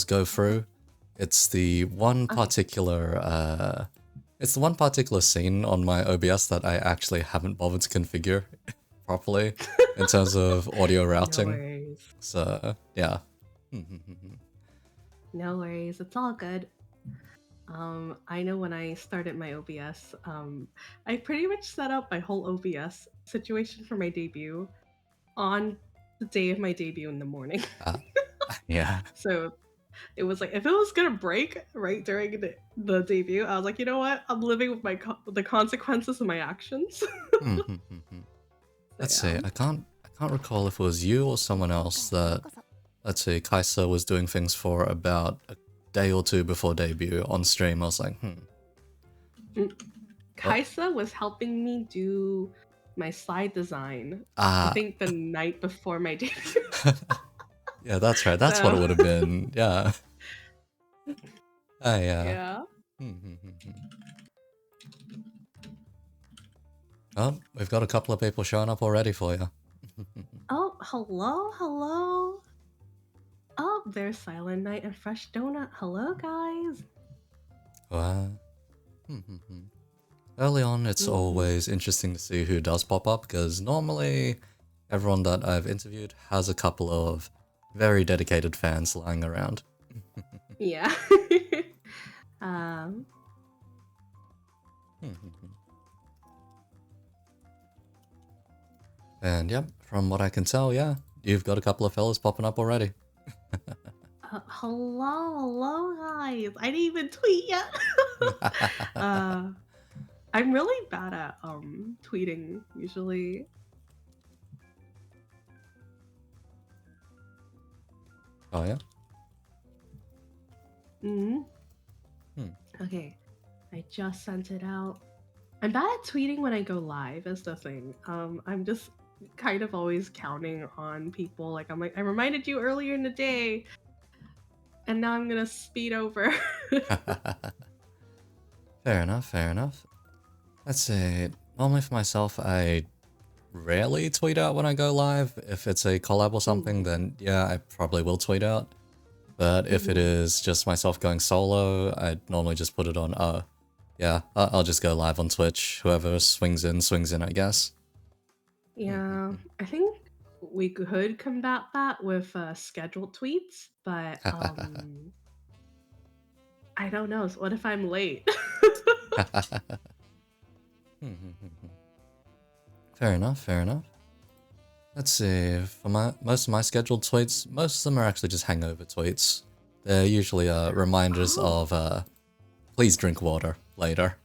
does go through. It's the one particular scene on my OBS that I actually haven't bothered to configure properly in terms of audio routing. No worries. So yeah. No worries. It's all good. I know when I started my OBS, I pretty much set up my whole OBS situation for my debut on the day of my debut in the morning. Yeah. So it was like, if it was gonna break right during the debut, I was like, you know what? I'm living with the consequences of my actions. Let's see. I can't recall if it was you or someone else that, let's see, Kaisa was doing things for about a day or two before debut on stream. I was like, Kaisa was helping me do my slide design. I think the night before my debut. Yeah, that's right. That's what it would have been. Yeah. Yeah. Oh, we've got a couple of people showing up already for you. Oh, hello. Oh, there's Silent Night and Fresh Donut. Hello, guys. Early on, it's always interesting to see who does pop up, because normally everyone that I've interviewed has a couple of very dedicated fans lying around. Yeah. And yep, from what I can tell, yeah, you've got a couple of fellas popping up already. Hello, guys. I didn't even tweet yet. I'm really bad at tweeting usually. Oh yeah. Okay, I just sent it out. I'm bad at tweeting when I go live, is the thing. I'm just kind of always counting on people. Like, I'm like, I reminded you earlier in the day, and now I'm gonna speed over. Fair enough. Let's see. Normally for myself, I rarely tweet out when I go live. If it's a collab or something, then yeah, I probably will tweet out. But if it is just myself going solo, I'd normally just put it on, yeah, I'll just go live on Twitch. Whoever swings in, I guess. Yeah, I think we could combat that with scheduled tweets, but I don't know. What if I'm late? Fair enough. Let's see, for most of my scheduled tweets, most of them are actually just hangover tweets. They're usually reminders of, please drink water later.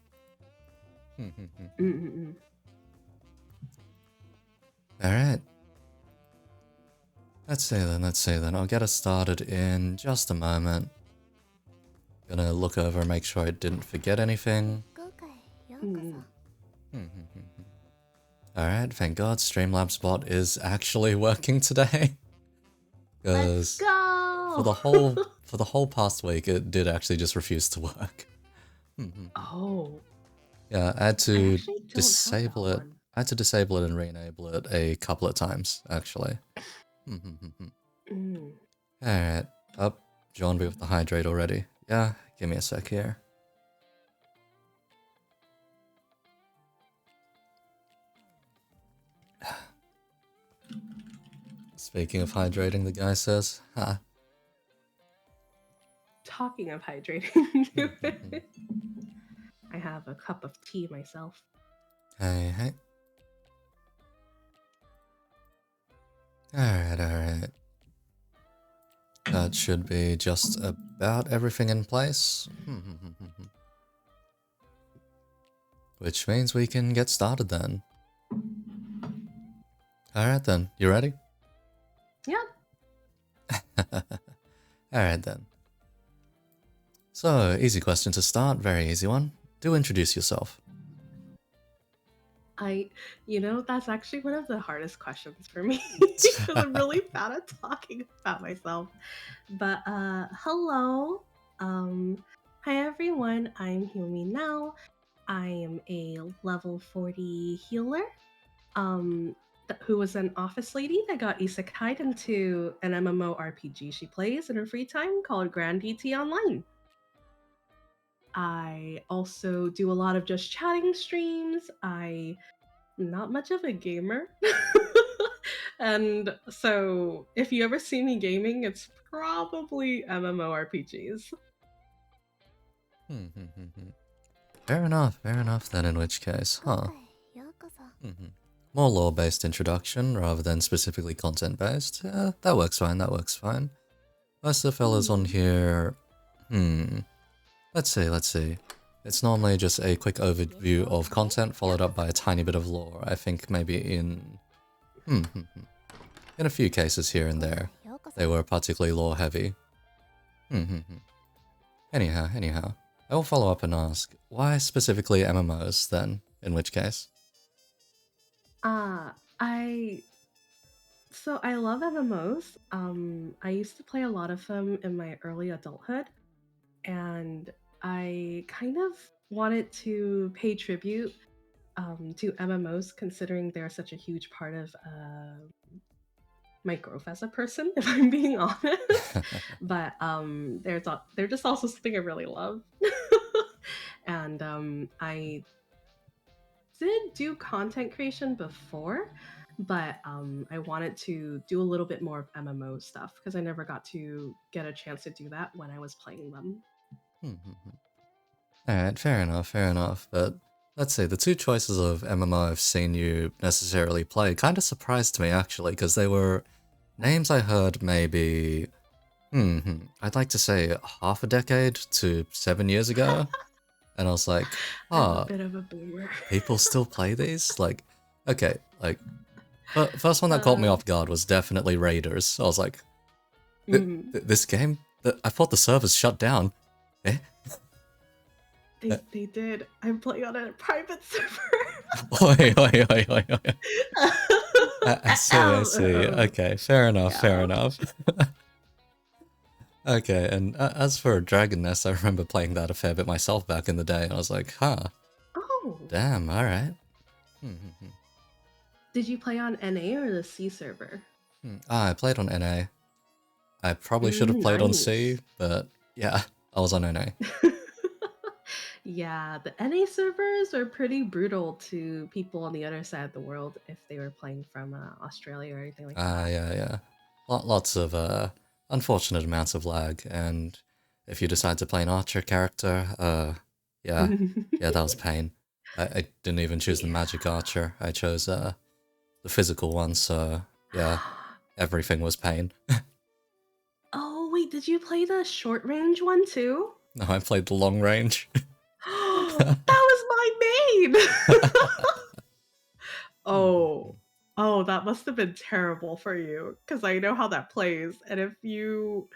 Alright. Let's see then. I'll get us started in just a moment. Gonna look over and make sure I didn't forget anything. Alright, thank God Streamlabs bot is actually working today. Let's go! for the whole past week, it did actually just refuse to work. Oh. Yeah, I had to disable it. I had to disable it and re-enable it a couple of times, actually. Alright, up. John with the hydrate already. Yeah, give me a sec here. Speaking of hydrating, the guy says, ha. Talking of hydrating, I have a cup of tea myself. Hey. Alright. That should be just about everything in place. Which means we can get started then. Alright then, you ready? Yep. Alright then. So, easy question to start, very easy one. Do introduce yourself. That's actually one of the hardest questions for me because I'm really bad at talking about myself. But hello. Hi everyone, I'm Hiyumi Nao. I am a level 40 healer. who was an office lady that got isekai'd into an MMORPG she plays in her free time called Grand DT Online. I also do a lot of just chatting streams. I'm not much of a gamer. And so if you ever see me gaming, it's probably MMORPGs. Fair enough then, in which case, huh? More lore-based introduction rather than specifically content-based. Yeah, that works fine, that works fine. Most of the fellas on here... Let's see. It's normally just a quick overview of content followed up by a tiny bit of lore. I think maybe in a few cases here and there, they were particularly lore-heavy. Anyhow, I will follow up and ask, why specifically MMOs then, in which case? I love MMOs. I used to play a lot of them in my early adulthood, and I kind of wanted to pay tribute to MMOs, considering they're such a huge part of my growth as a person, if I'm being honest. But they're just also something I really love. And I did do content creation before, but I wanted to do a little bit more of MMO stuff because I never got to get a chance to do that when I was playing them. Alright, fair enough, but let's see, the two choices of MMO I've seen you necessarily play kind of surprised me actually, because they were names I heard maybe, I'd like to say half a decade to 7 years ago, and I was like, I'm a bit of a boomer. People still play these? Like, okay, like, first one that caught me off guard was definitely Raiders. I was like, this game? I thought the servers shut down. Eh? They did. I'm playing on a private server. Oi. I see. Okay, fair enough. Okay, and as for Dragon Nest, I remember playing that a fair bit myself back in the day, and I was like, huh. Oh. Damn, alright. Did you play on NA or the C server? I played on NA. I probably should have played on C, but yeah, I was on NA. Yeah, the NA servers are pretty brutal to people on the other side of the world if they were playing from Australia or anything like that. Yeah. Lots of unfortunate amounts of lag, and if you decide to play an archer character, yeah, that was pain. I didn't even choose the magic archer. I chose the physical one, so yeah, everything was pain. Oh wait, did you play the short range one too? No, I played the long range. That was my main! Oh, that must have been terrible for you, because I know how that plays, and if you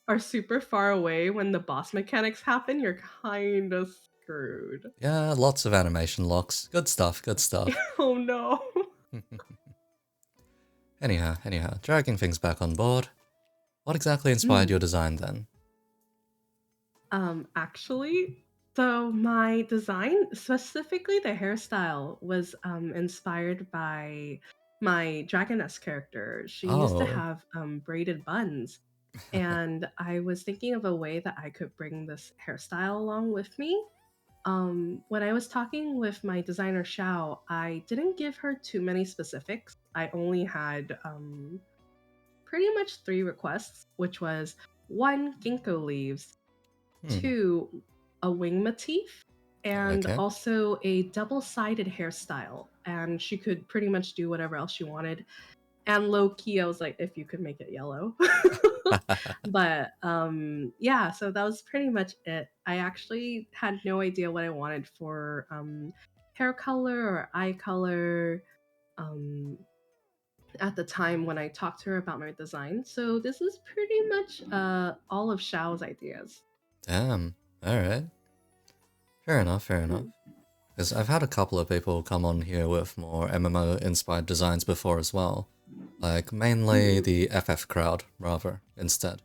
are super far away when the boss mechanics happen, you're kind of screwed. Yeah, lots of animation locks. Good stuff. Oh no. Anyhow, dragging things back on board. What exactly inspired your design then? Actually, so my design, specifically the hairstyle, was inspired by my Dragoness character. She used to have braided buns, and I was thinking of a way that I could bring this hairstyle along with me. When I was talking with my designer Xiao, I didn't give her too many specifics. I only had pretty much 3 requests, which was 1, ginkgo leaves, 2, a wing motif, and also a double-sided hairstyle. And she could pretty much do whatever else she wanted. And low-key, I was like, if you could make it yellow. But yeah, so that was pretty much it. I actually had no idea what I wanted for hair color or eye color at the time when I talked to her about my design. So this is pretty much all of Xiao's ideas. Damn. Alright. Fair enough. Because I've had a couple of people come on here with more MMO-inspired designs before as well. Like, mainly the FF crowd, rather, instead.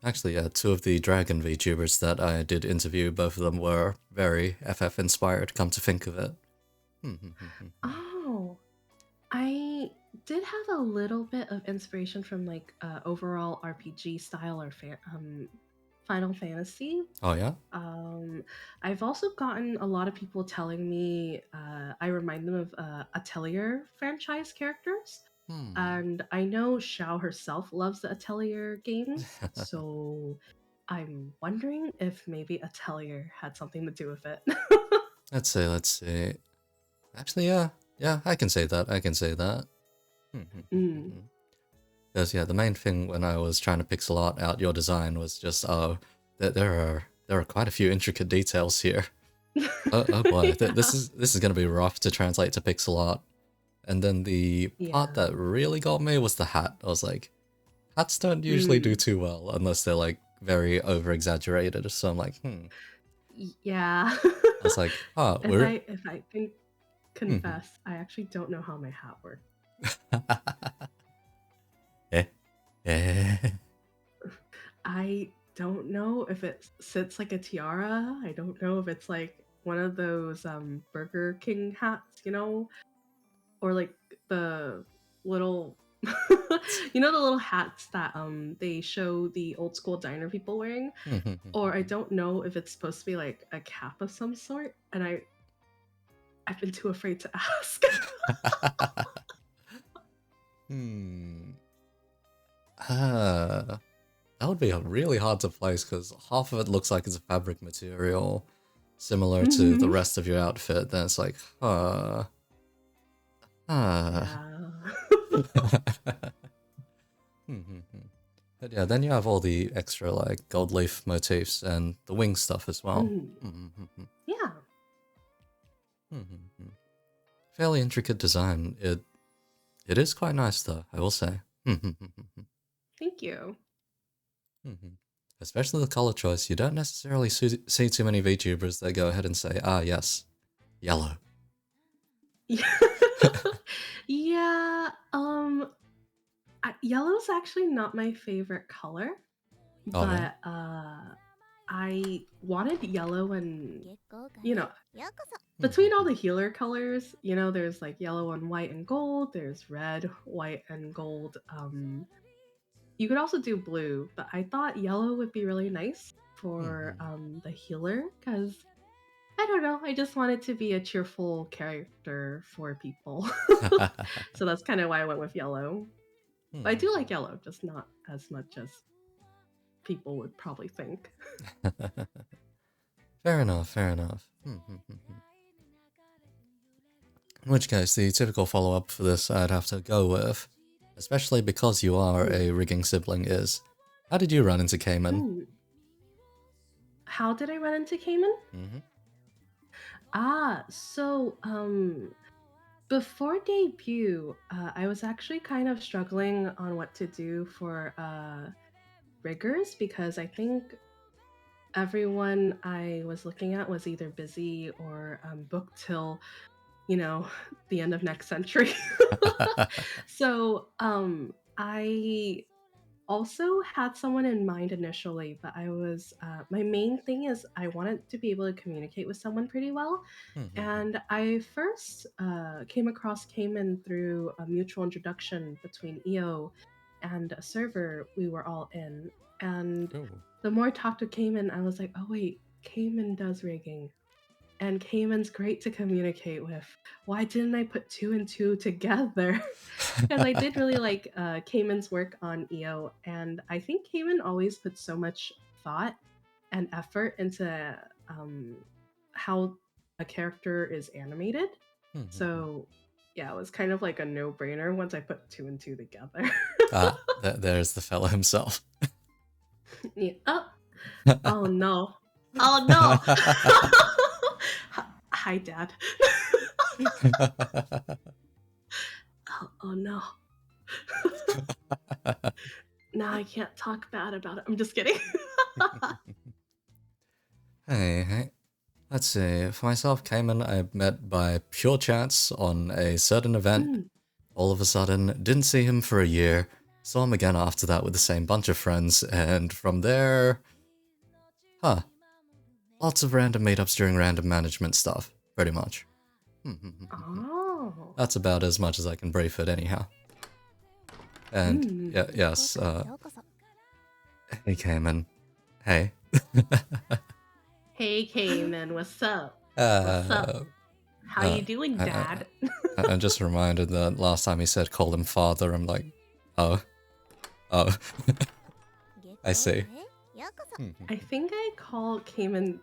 Actually, yeah, 2 of the Dragon VTubers that I did interview, both of them were very FF-inspired, come to think of it. Oh, I did have a little bit of inspiration from like overall RPG style or Final Fantasy. Oh yeah? Um, I've also gotten a lot of people telling me I remind them of Atelier franchise characters. Hmm. And I know Xiao herself loves the Atelier games, so I'm wondering if maybe Atelier had something to do with it. Let's see, let's see. Actually, yeah. Yeah, I can say that. I can say that. Mm. Because yeah, the main thing when I was trying to pixel art out your design was just that there are quite a few intricate details here. Oh boy, Yeah. this is gonna be rough to translate to pixel art. And then the part Yeah. that really got me was the hat. I was like, hats don't usually do Mm. too well unless they're like very over exaggerated. So I'm like, hmm. Yeah. I was like, oh, we're If I can confess, I actually don't know how my hat works. eh, eh. I don't know if it sits like a tiara. I don't know if it's like one of those Burger King hats, or like the little the little hats that they show the old school diner people wearing, or I don't know if it's supposed to be like a cap of some sort, and I've been too afraid to ask. Hmm. Uh, that would be really hard to place because half of it looks like it's a fabric material similar to the Mhm. rest of your outfit. Then it's like, uh. Yeah. But yeah, then you have all the extra like gold leaf motifs and the wing stuff as well. Mhm. Yeah. Fairly intricate design. It is quite nice though, I will say. Thank you. Especially the color choice. You don't necessarily see too many VTubers that go ahead and say, ah yes, yellow. Yeah. Yellow's actually not my favorite color, Oh yeah? but I wanted yellow and between all the healer colors, there's like yellow and white and gold, there's red, white and gold. You could also do blue, but I thought yellow would be really nice for the healer because I don't know, I just wanted to be a cheerful character for people. So that's kind of why I went with yellow. But I do like yellow, just not as much as people would probably think. Fair enough, fair enough. In which case, the typical follow-up for this I'd have to go with, especially because you are a rigging sibling, is how did you run into Cayman? Mm. How did I run into Cayman? So before debut, I was actually kind of struggling on what to do for riggers because I think everyone I was looking at was either busy or booked till the end of next century. So I also had someone in mind initially, but I was my main thing is I wanted to be able to communicate with someone pretty well. And I first came across Cayman through a mutual introduction between EO and a server we were all in. And Ooh. the more I talked to Cayman, I was like, oh wait, Cayman does rigging. And Cayman's great to communicate with. Why didn't I put two and two together? Because I did really like Cayman's work on EO, and I think Cayman always puts so much thought and effort into how a character is animated. So yeah, it was kind of like a no-brainer once I put two and two together. There's the fellow himself. Yeah. Oh no. Oh no. Hi, Dad. Oh no. Now I can't talk bad about it. I'm just kidding. Hey. Let's see. For myself, Cayman, I met by pure chance on a certain event. Mm. All of a sudden, didn't see him for a year. Saw him again after that with the same bunch of friends, and from there, lots of random meetups during random management stuff, pretty much. Oh. That's about as much as I can brief it anyhow. And yes, hey Cayman. Hey. Hey, Cayman, what's up? What's up? Uh, How you doing, Dad? I'm just reminded that last time he said call him father, I'm like, oh. I see. I think I call Cayman.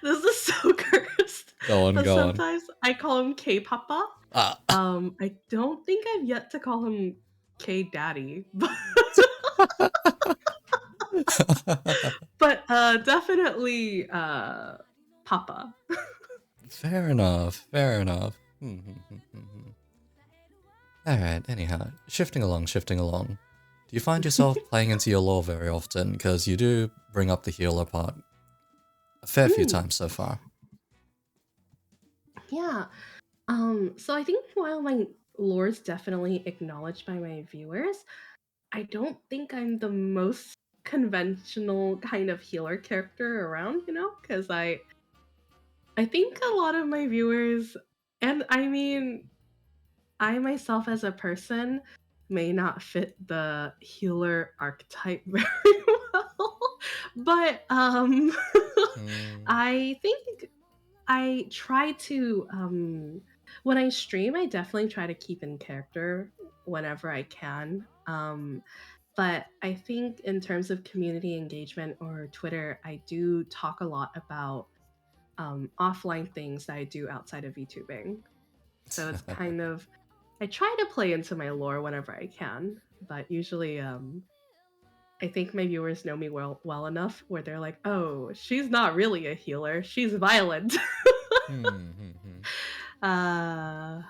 This is so cursed. Go on, But go on. sometimes I call him K Papa. I don't think I've yet to call him K Daddy, but definitely Papa. Fair enough, fair enough. Alright, anyhow, shifting along. Do you find yourself playing into your lore very often? Because you do bring up the healer part a fair few times so far. Yeah. So I think while my lore is definitely acknowledged by my viewers, I don't think I'm the most conventional kind of healer character around, because I think a lot of my viewers, and I mean, I myself as a person may not fit the healer archetype very well, but I think I try to when I stream, I definitely try to keep in character whenever I can. But I think in terms of community engagement or Twitter, I do talk a lot about offline things that I do outside of VTubing. So it's kind of I try to play into my lore whenever I can, but usually I think my viewers know me well enough where they're like, "Oh, she's not really a healer. She's violent." Alright,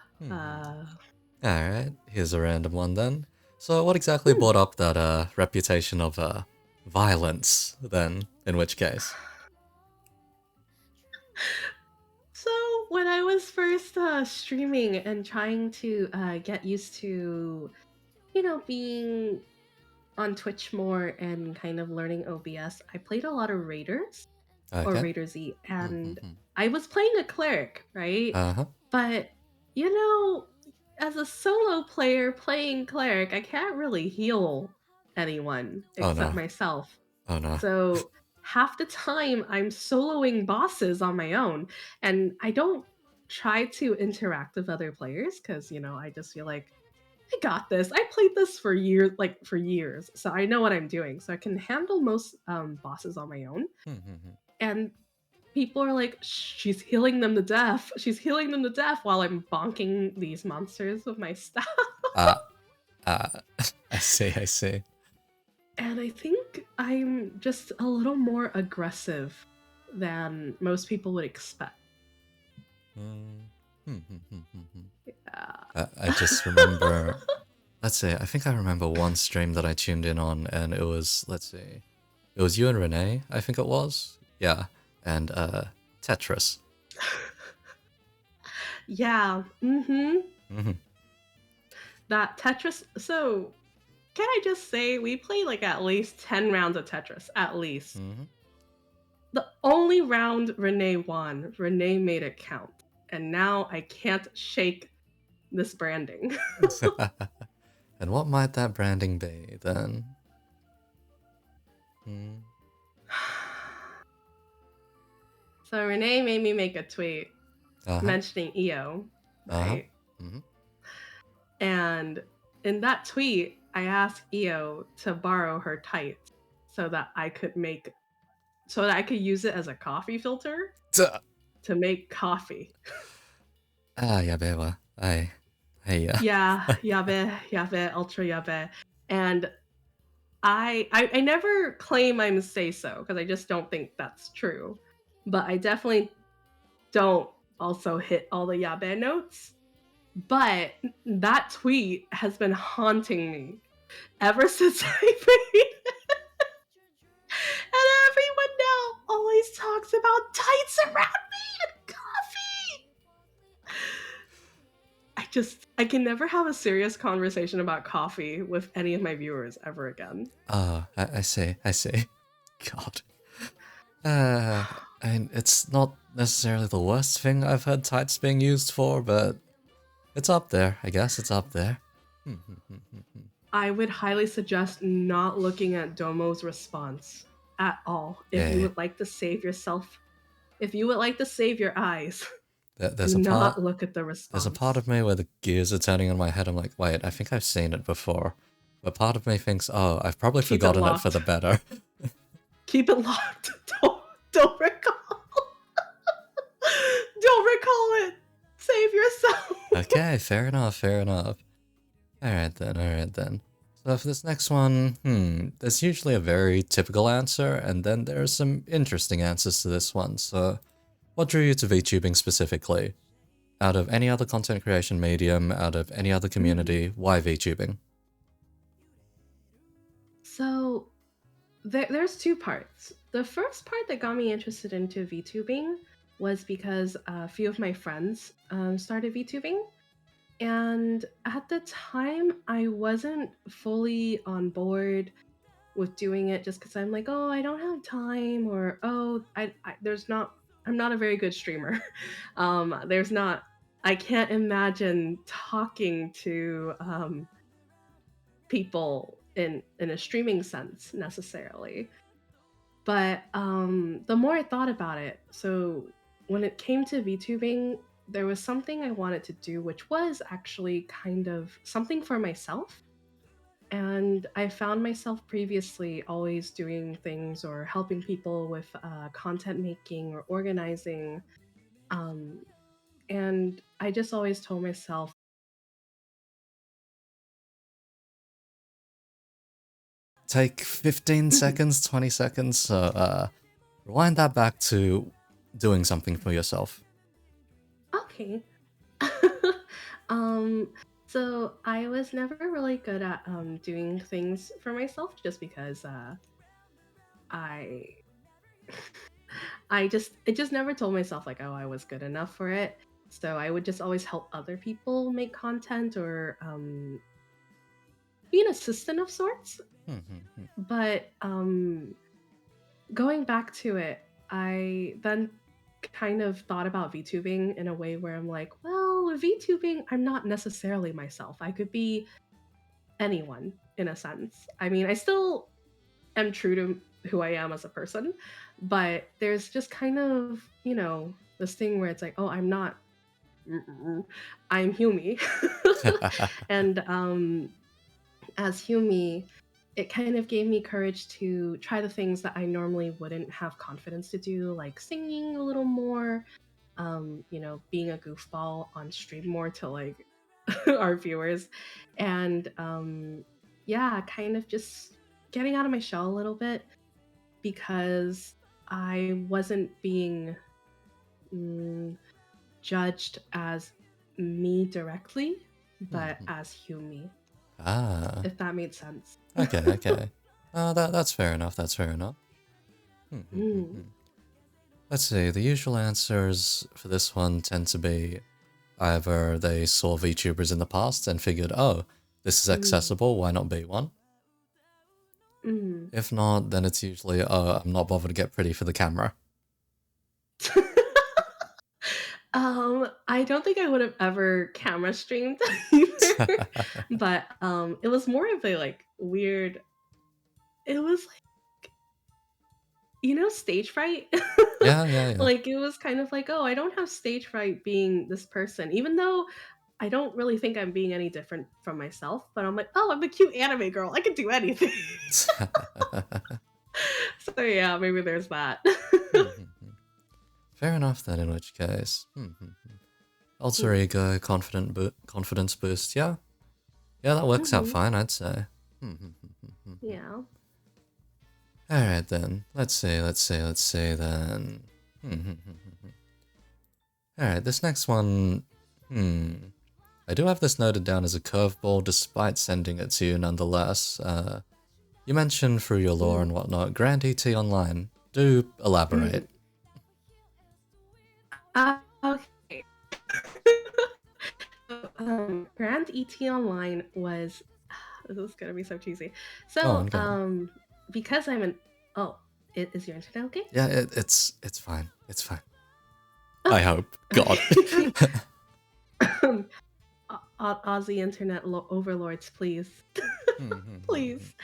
here's a random one then. So what exactly brought up that reputation of violence then, in which case? So when I was first streaming and trying to get used to, being on Twitch more and kind of learning OBS, I played a lot of Raiders or Okay. Raider Z, and I was playing a cleric, right? Uh-huh. But as a solo player playing cleric, I can't really heal anyone Oh except no. myself. Oh no. So half the time I'm soloing bosses on my own, and I don't try to interact with other players because I just feel like I got this. I played this for years, so I know what I'm doing. So I can handle most bosses on my own. And people are like, she's healing them to death. She's healing them to death while I'm bonking these monsters with my staff. I see. And I think I'm just a little more aggressive than most people would expect. Yeah. I just remember, let's see, I think I remember one stream that I tuned in on, and it was, let's see, it was you and Renee, I think it was. Yeah, and Tetris. Yeah. That Tetris. So, can I just say we played like at least 10 rounds of Tetris, at least. The only round Renee won, Renee made it count. And now I can't shake this branding. And what might that branding be then? So Renee made me make a tweet mentioning EO, right? And in that tweet, I asked EO to borrow her tights so that I could use it as a coffee filter to make coffee. Yabe wa. Yeah. Yeah, yabe, ultra yabe. And I never claim I'm say so because I just don't think that's true. But I definitely don't also hit all the yabe notes. But that tweet has been haunting me ever since I made it. And everyone now always talks about tights around me and coffee. I can never have a serious conversation about coffee with any of my viewers ever again. I see. God. And it's not necessarily the worst thing I've heard tights being used for, but it's up there, I guess. It's up there. I would highly suggest not looking at Domo's response at all. If you Yeah, would like to save yourself, if you would like to save your eyes, there's do a part. not look at the There's a part response. of me where the gears are turning in my head. I'm like, wait, I think I've seen it before. But part of me thinks, oh, I've probably Keep it forgotten it for the locked. better. Keep it locked. Don't recall. Don't recall it. Save yourself. Okay, fair enough, fair enough. Alright then. So for this next one, there's usually a very typical answer, and then there are some interesting answers to this one. So, what drew you to VTubing specifically? Out of any other content creation medium, out of any other community, why VTubing? So there's two parts. The first part that got me interested into VTubing was because a few of my friends started VTubing. And at the time, I wasn't fully on board with doing it just because I'm like, oh, I don't have time, or oh, I'm not a very good streamer. There's not, I can't imagine talking to people in a streaming sense necessarily. But the more I thought about it, so when it came to VTubing, there was something I wanted to do, which was actually kind of something for myself. And I found myself previously always doing things or helping people with content making or organizing. Um, and I just always told myself, Take 15 seconds, 20 seconds, so rewind that back to doing something for yourself. okay. um, so I was never really good at doing things for myself just because I I just never told myself like, oh, I was good enough for it. So I would just always help other people make content or be an assistant of sorts. But going back to it, I then kind of thought about VTubing in a way where I'm like, well, with VTubing, I'm not necessarily myself. I could be anyone in a sense. I mean, I still am true to who I am as a person, but there's just kind of, this thing where it's like, oh, I'm not, I'm Humi. And as Humi, it kind of gave me courage to try the things that I normally wouldn't have confidence to do, like singing a little more, being a goofball on stream more to like our viewers, and yeah, kind of just getting out of my shell a little bit because I wasn't being judged as me directly, but as Humi, Ah, if that made sense. okay. That's fair enough, that's fair enough. Mm. Let's see, the usual answers for this one tend to be either they saw VTubers in the past and figured, oh, this is Mm. accessible, why not be one? Mm. If not, then it's usually, oh, I'm not bothered to get pretty for the camera. I don't think I would have ever camera streamed either. But it was more of a like weird, it was like, stage fright. Yeah. Like it was kind of like, oh, I don't have stage fright being this person, even though I don't really think I'm being any different from myself, but I'm like, oh, I'm a cute anime girl. I can do anything. So yeah, maybe there's that. Fair enough then, in which case. Alter ego, confidence boost, yeah? Yeah, that works out Mhm. fine, I'd say. Yeah. Alright then, let's see then. Alright, this next one, I do have this noted down as a curveball despite sending it to you nonetheless. You mentioned through your lore and whatnot, Grand ET Online. Do elaborate. Okay. Grand ET Online was this is gonna be so cheesy. Go So, on. because I'm an oh, is your internet okay? Yeah, it's fine. It's fine. I hope. God. Aussie internet overlords, please. Please.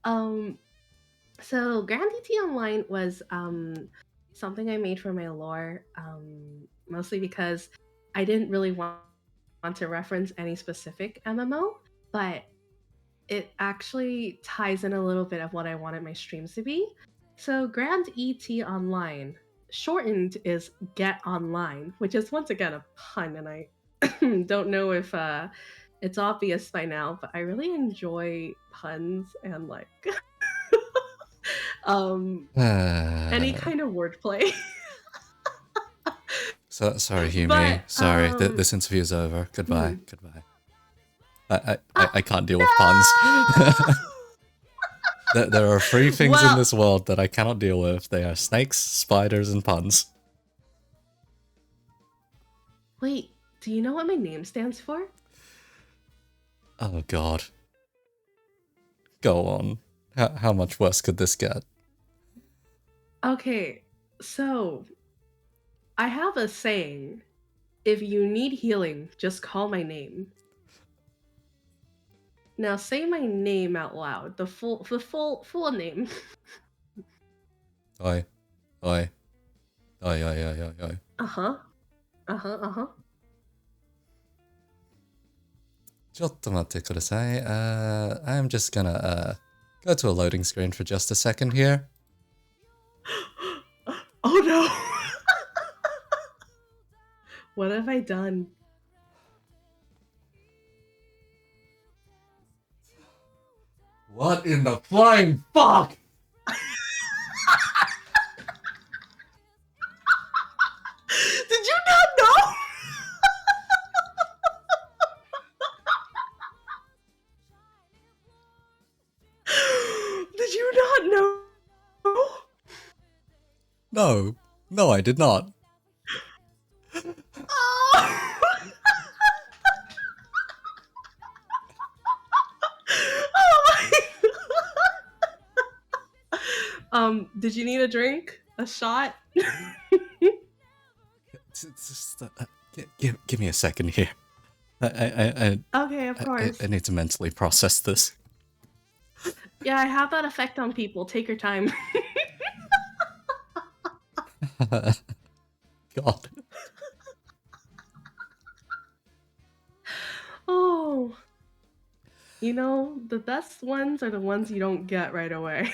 So Grand DT Online was something I made for my lore, mostly because I didn't really want to reference any specific MMO, but it actually ties in a little bit of what I wanted my streams to be. So Grand ET Online, shortened, is Get Online, which is once again a pun, and I don't know if it's obvious by now, but I really enjoy puns and like any kind of wordplay. So sorry, Humi. But Sorry, this interview is over. Goodbye. Goodbye. I can't deal with puns. There are three things in this world that I cannot deal with. They are snakes, spiders, and puns. Wait, do you know what my name stands for? Oh god. Go on. How much worse could this get? Okay, so I have a saying. If you need healing, just call my name. Now say my name out loud. The full name. Oi. Oi. Oi, oi, oi, oi, oi. Uh-huh. ちょっと待ってください. I'm just gonna go to a loading screen for just a second here. Oh no! What have I done? What in the flying fuck? Did you not know? Did you not know? No, I did not. Did you need a drink? A shot? Just, give me a second here. Okay, of course. I need to mentally process this. Yeah, I have that effect on people. Take your time. God. Oh. You know, the best ones are the ones you don't get right away.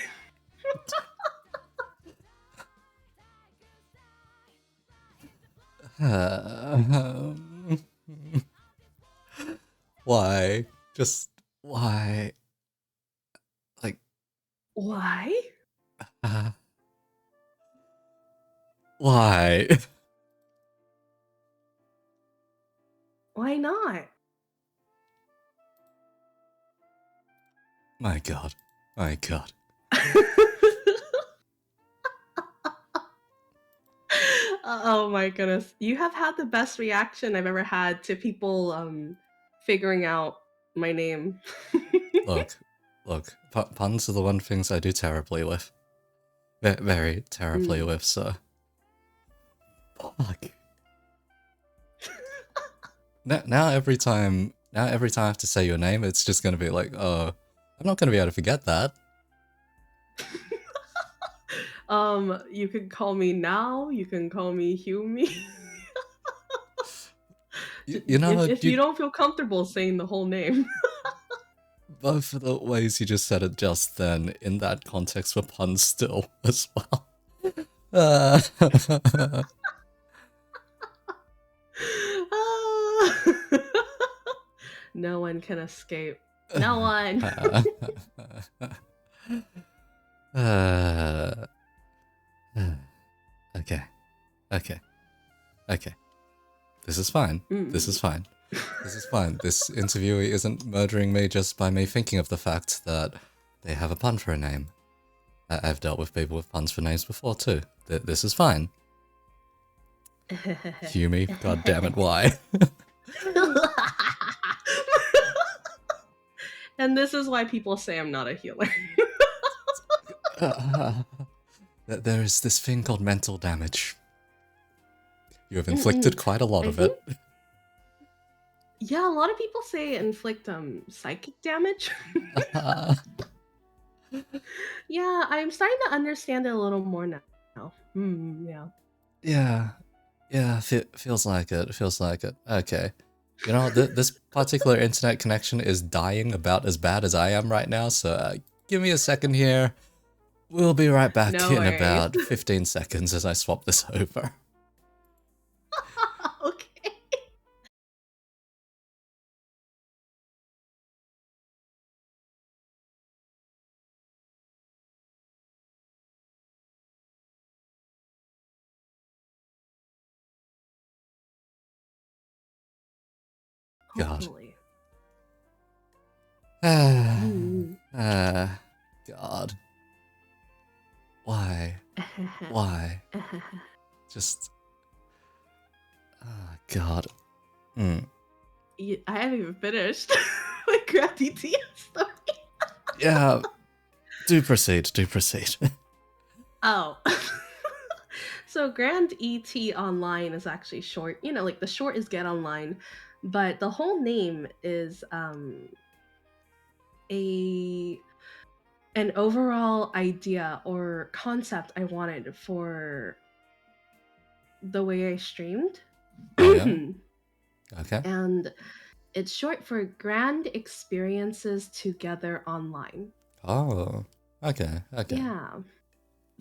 Why? Just why? Like, Why? why? Why not? My god. My god. Oh my goodness. You have had the best reaction I've ever had to people figuring out my name. Look, puns are the one things I do terribly with. Very terribly with, so. Fuck. Now every time I have to say your name, it's just gonna be like, oh, I'm not gonna be able to forget that. You can call me Nao, you can call me Hiyumi. You know, if you don't feel comfortable saying the whole name. Both of the ways you just said it just then, in that context, were puns still, as well. No one can escape. No one. Okay. This is fine. This is fine. This interviewee isn't murdering me just by me thinking of the fact that they have a pun for a name. I've dealt with people with puns for names before too. This is fine. Humi, god damn it, why? And this is why people say I'm not a healer. There is this thing called mental damage. You have inflicted quite a lot I of think, it. yeah, a lot of people say inflict psychic damage. Yeah, I'm starting to understand it a little more now. Yeah. Yeah, yeah, feels like it. Feels like it. Okay. You know, this particular internet connection is dying about as bad as I am right now, so give me a second here. We'll be right back No in worries. about 15 seconds as I swap this over. Okay. God. Hopefully. God. Why? Why? Just... God. I haven't even finished my gratitude story. Yeah, do proceed, do proceed. Oh. So Grand ET Online is actually short. You know, like the short is Get Online, but the whole name is a an overall idea or concept I wanted for the way I streamed. Oh yeah? Okay. And it's short for Grand Experiences Together Online. Oh, okay, okay. Yeah.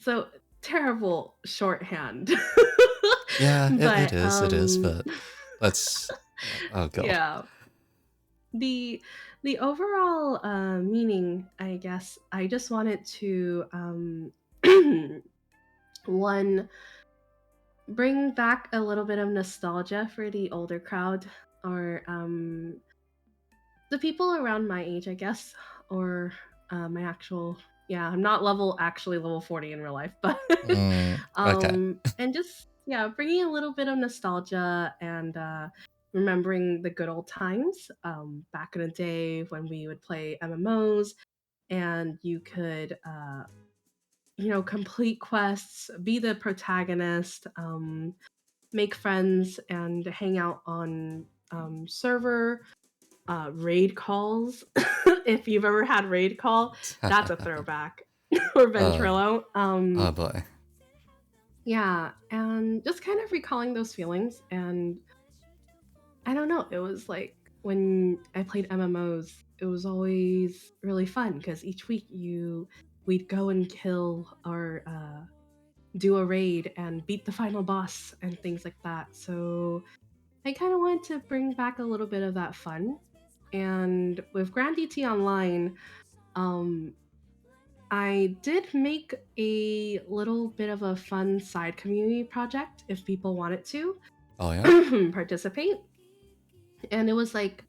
So terrible shorthand. Yeah, But it is, but let's... Oh god. yeah. The the overall meaning, I guess, I just wanted to one, bring back a little bit of nostalgia for the older crowd, or the people around my age, I guess, or my actual, yeah, I'm not actually level 40 in real life, but Okay. and just, yeah, bringing a little bit of nostalgia and remembering the good old times back in the day when we would play MMOs and you could complete quests, be the protagonist, make friends, and hang out on server raid calls. If you've ever had raid call, that's a throwback. Or uh, Ventrilo. oh boy. Yeah, and just kind of recalling those feelings. And I don't know, it was like when I played MMOs, it was always really fun because each week we'd go and kill or do a raid and beat the final boss and things like that. So I kind of wanted to bring back a little bit of that fun. And with Grand DT Online, um, I did make a little bit of a fun side community project if people wanted to Oh yeah? participate. And it was like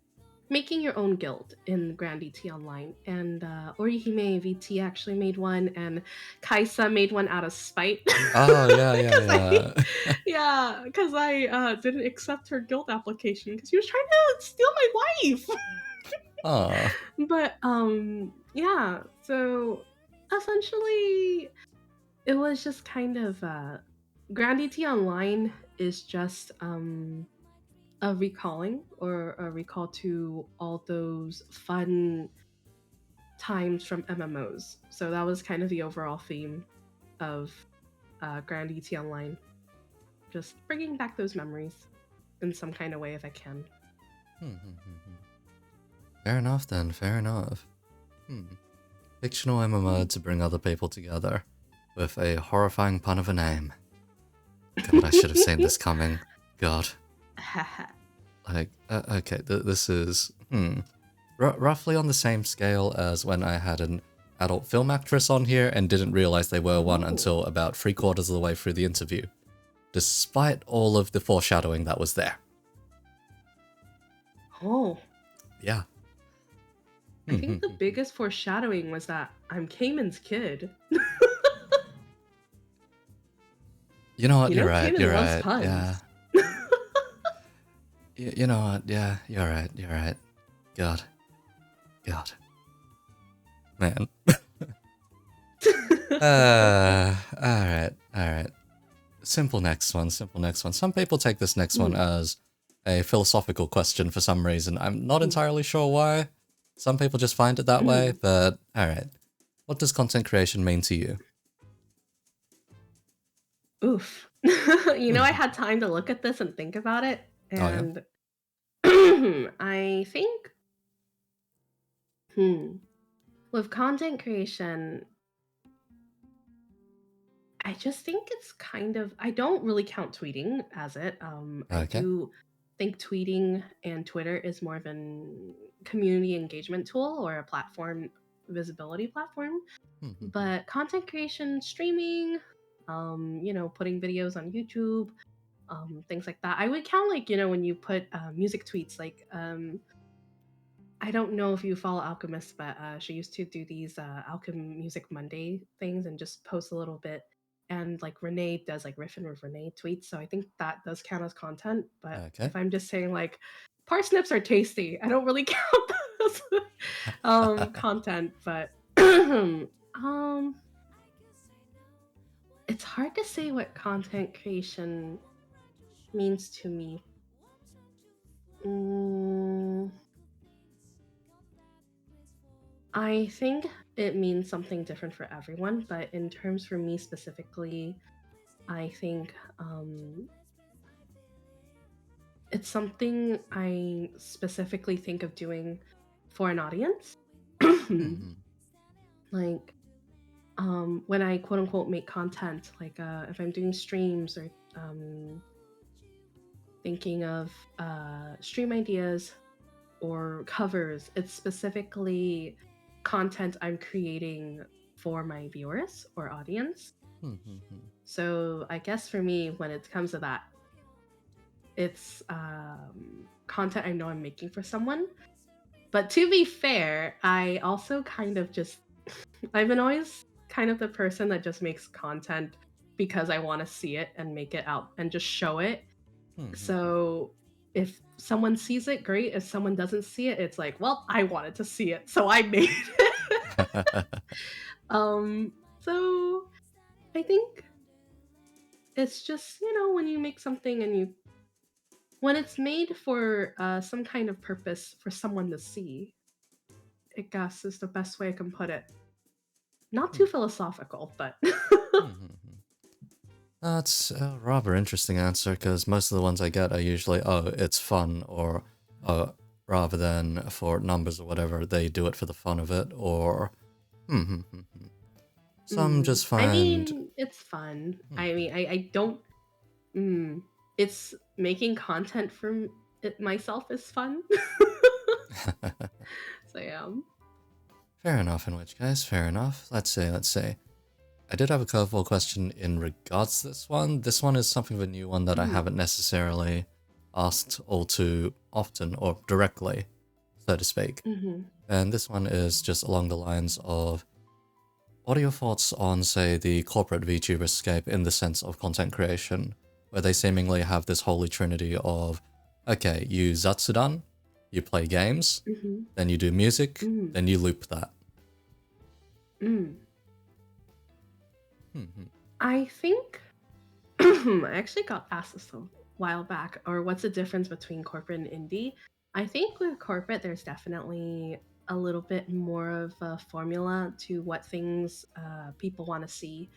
making your own guild in Grand DT Online. And Orihime VT actually made one, and Kaisa made one out of spite. Oh yeah, yeah, Because yeah. yeah, because I didn't accept her guild application because he was trying to steal my wife. Oh. But yeah, so essentially it was just kind of Grand ET Online is just a recalling or a recall to all those fun times from MMOs. So that was kind of the overall theme of Grand ET Online, just bringing back those memories in some kind of way if I can. Fair enough then, fair enough. Fictional MMO to bring other people together with a horrifying pun of a name. God, I should have seen this coming. God. Like, okay, this is, roughly on the same scale as when I had an adult film actress on here and didn't realize they were one until about 3/4 of the way through the interview, despite all of the foreshadowing that was there. Oh. Yeah. I think the biggest foreshadowing was that I'm Cayman's kid. You know what, You know, you're right, Cayman you're loves right, puns. yeah. You know what, yeah, you're right, you're right. God. God. Man. Alright, alright. simple next one, simple next one. Some people take this next one as a philosophical question for some reason. I'm not entirely sure why. Some people just find it that way, but alright. What does content creation mean to you? Oof. I had time to look at this and think about it, Oh yeah? and I think, hmm, with content creation, I just think it's kind of I don't really count tweeting as it. I Okay. do think tweeting and Twitter is more of an community engagement tool or a platform visibility platform. But content creation, streaming, putting videos on YouTube, things like that. I would count like, when you put music tweets like I don't know if you follow Alchemist, but she used to do these Alchem Music Monday things and just post a little bit. And like Renee does like Riffin with Renee tweets. So I think that does count as content. But Okay. if I'm just saying like parsnips are tasty, I don't really count those content. But it's hard to say what content creation means to me. Mm, I think it means something different for everyone, but in terms for me specifically, I think it's something I specifically think of doing for an audience. Like when I quote unquote make content, like if I'm doing streams or thinking of stream ideas or covers, it's specifically content I'm creating for my viewers or audience. So I guess for me, when it comes to that, it's content I know I'm making for someone. But to be fair, I also kind of just, I've been always kind of the person that just makes content because I want to see it and make it out and just show it. So if someone sees it, great. If someone doesn't see it, it's like, well, I wanted to see it, so I made it. So I think it's just, when you make something and when it's made for some kind of purpose for someone to see, I guess is the best way I can put it. Not too philosophical, but That's a rather interesting answer because most of the ones I get are usually, oh, it's fun, or oh, rather than for numbers or whatever, they do it for the fun of it, or some just I find. mean, it's fun. I mean, I don't. It's making content for it myself is fun. So yeah. Fair enough, in which case, fair enough. Let's see. I did have a curveball question in regards to this one. This one is something of a new one that I haven't necessarily asked all too often or directly, so to speak. And this one is just along the lines of, what are your thoughts on, say, the corporate VTuber scape in the sense of content creation, where they seemingly have this holy trinity of, okay, you Zatsudan, you play games, then you do music, then you loop that. I think I actually got asked this a while back, or what's the difference between corporate and indie? I think with corporate, there's definitely a little bit more of a formula to what things people want to see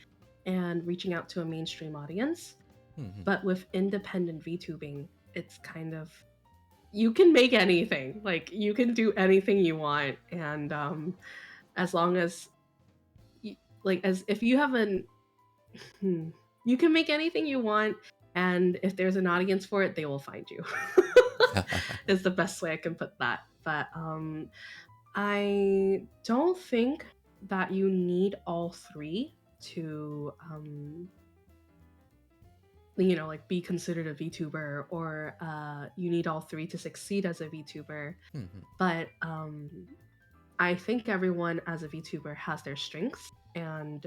and reaching out to a mainstream audience. But with independent VTubing, it's kind of you can make anything. Like you can do anything you want, and as long as as if you have an you can make anything you want, and if there's an audience for it, they will find you. Is the best way I can put that. But I don't think that you need all three to like be considered a VTuber, or you need all three to succeed as a VTuber. But I think everyone as a VTuber has their strengths, and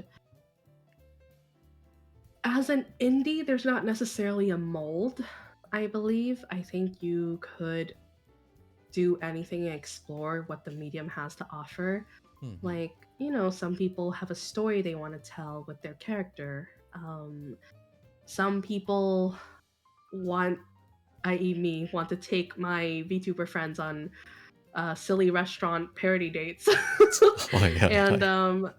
as an indie, there's not necessarily a mold, I believe. I think you could do anything and explore what the medium has to offer. Like, some people have a story they want to tell with their character. Some people want, i.e., me, want to take my VTuber friends on silly restaurant parody dates. Oh yeah, and right.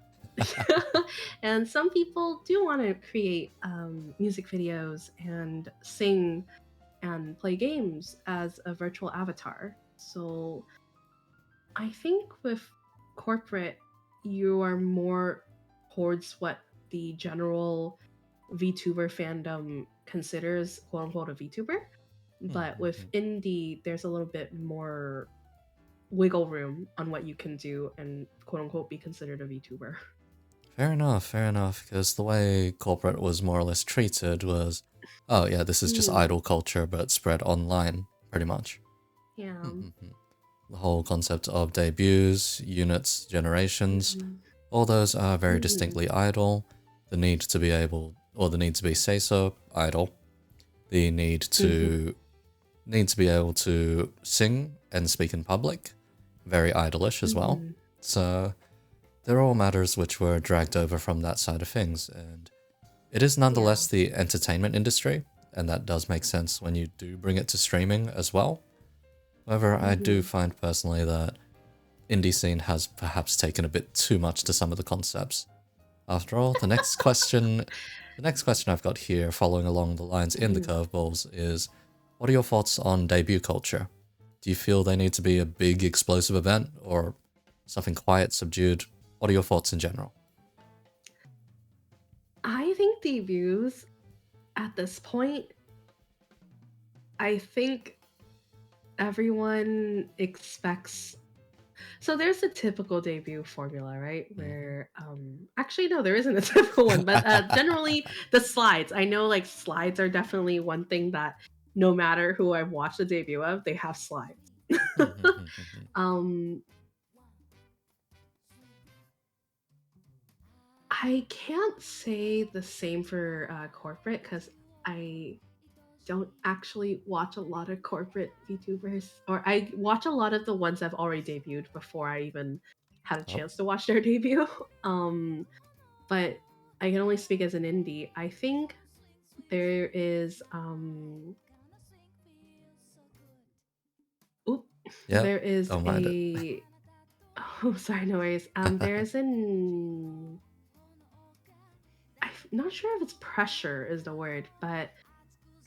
and some people do want to create music videos and sing and play games as a virtual avatar. So I think with corporate, you are more towards what the general VTuber fandom considers quote unquote a VTuber. But with Mhm. indie, there's a little bit more wiggle room on what you can do and quote unquote be considered a VTuber. Fair enough, because the way corporate was more or less treated was, oh yeah, this is just Mm, idol culture but spread online, pretty much. yeah. Mhm. The whole concept of debuts, units, generations, Mm-hmm. all those are very Mm-hmm. distinctly idol. The need to be able, or the need to be say so, idol. The Mm-hmm. need to be able to sing and speak in public, very idolish as well. Mm-hmm. So they're all matters which were dragged over from that side of things, and it is nonetheless Yeah. the entertainment industry, and that does make sense when you do bring it to streaming as well. However, I do Mm-hmm. find personally that indie scene has perhaps taken a bit too much to some of the concepts. After all, the next question I've got here, following along the lines in the Mm-hmm. curveballs, is what are your thoughts on debut culture? Do you feel they need to be a big explosive event or something quiet, subdued? What are your thoughts in general? I think debuts at this point, I think everyone expects. So there's a typical debut formula, right? Where actually no, there isn't a typical one, but generally the slides. I know like slides are definitely one thing that no matter who I've watched the debut of, they have slides. um I can't say the same for corporate because I don't actually watch a lot of corporate VTubers, or I watch a lot of the ones that have already debuted before I even had a Oh, chance to watch their debut. um, but I can only speak as an indie. I think there is oop, yeah, there is don't mind it. a oh sorry, no worries. There's an I'm not sure if it's pressure is the word, but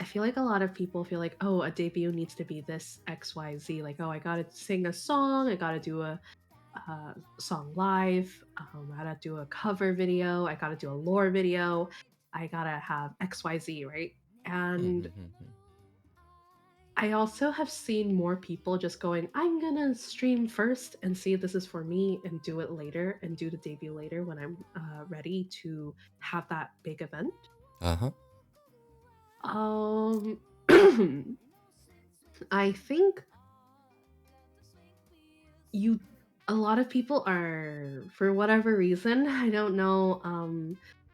I feel like a lot of people feel like, oh, a debut needs to be this XYZ. Like, oh, I gotta sing a song, I gotta do a song live, I gotta do a cover video, I gotta do a lore video, I gotta have XYZ, right? And I also have seen more people just going, I'm gonna stream first and see if this is for me and do it later and do the debut later when I'm ready to have that big event. Uh-huh. Um, I think you a lot of people are for whatever reason, I don't know,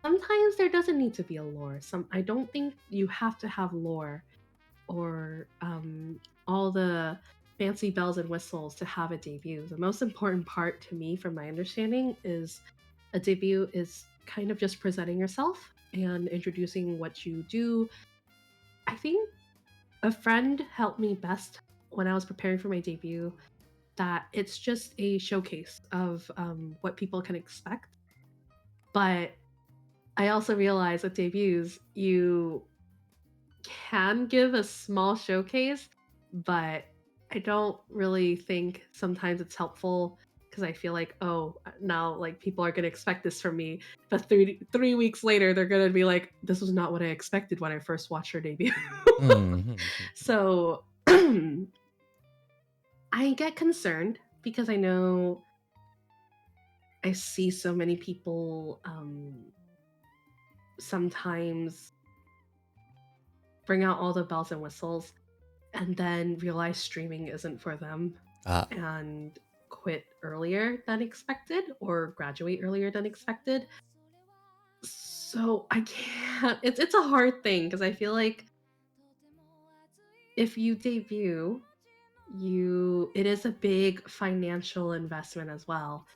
sometimes there doesn't need to be a lore. Some I don't think you have to have lore or all the fancy bells and whistles to have a debut. The most important part to me from my understanding is a debut is kind of just presenting yourself and introducing what you do. I think a friend helped me best when I was preparing for my debut that it's just a showcase of what people can expect. But I also realize with debuts, you can give a small showcase, but I don't really think sometimes it's helpful because I feel like, oh, now like people are gonna expect this from me, but three weeks later they're gonna be like, this was not what I expected when I first watched her debut. So I get concerned because I know I see so many people sometimes bring out all the bells and whistles and then realize streaming isn't for them Ah, and quit earlier than expected or graduate earlier than expected. So I can't it's a hard thing because I feel like if you debut, you it is a big financial investment as well.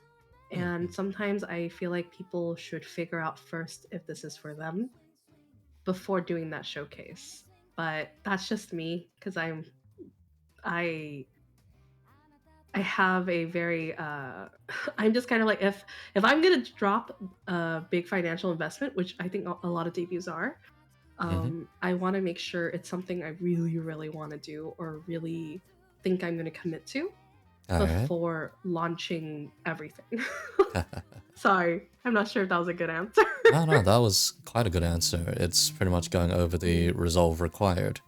And sometimes I feel like people should figure out first if this is for them before doing that showcase. But that's just me because I I have a very I'm just kind of like, if I'm gonna drop a big financial investment, which I think a lot of debuts are, Mm-hmm. I want to make sure it's something I really really want to do or really think I'm going to commit to All right. before launching everything. Sorry, I'm not sure if that was a good answer. No, no, that was quite a good answer. It's pretty much going over the resolve required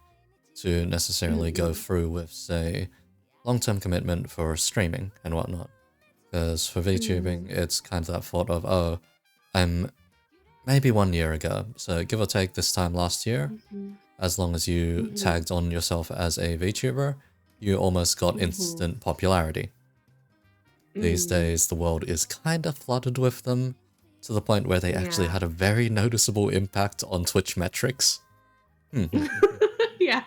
to necessarily go Mm-mm, through with, say, long-term commitment for streaming and whatnot. Because for VTubing, mm, it's kind of that thought of, oh, I'm maybe 1 year ago, so give or take this time last year, mhm, as long as you mhm, tagged on yourself as a VTuber, you almost got mhm, instant popularity. These mm. days, the world is kind of flooded with them, to the point where they actually Yeah. had a very noticeable impact on Twitch metrics. Yeah.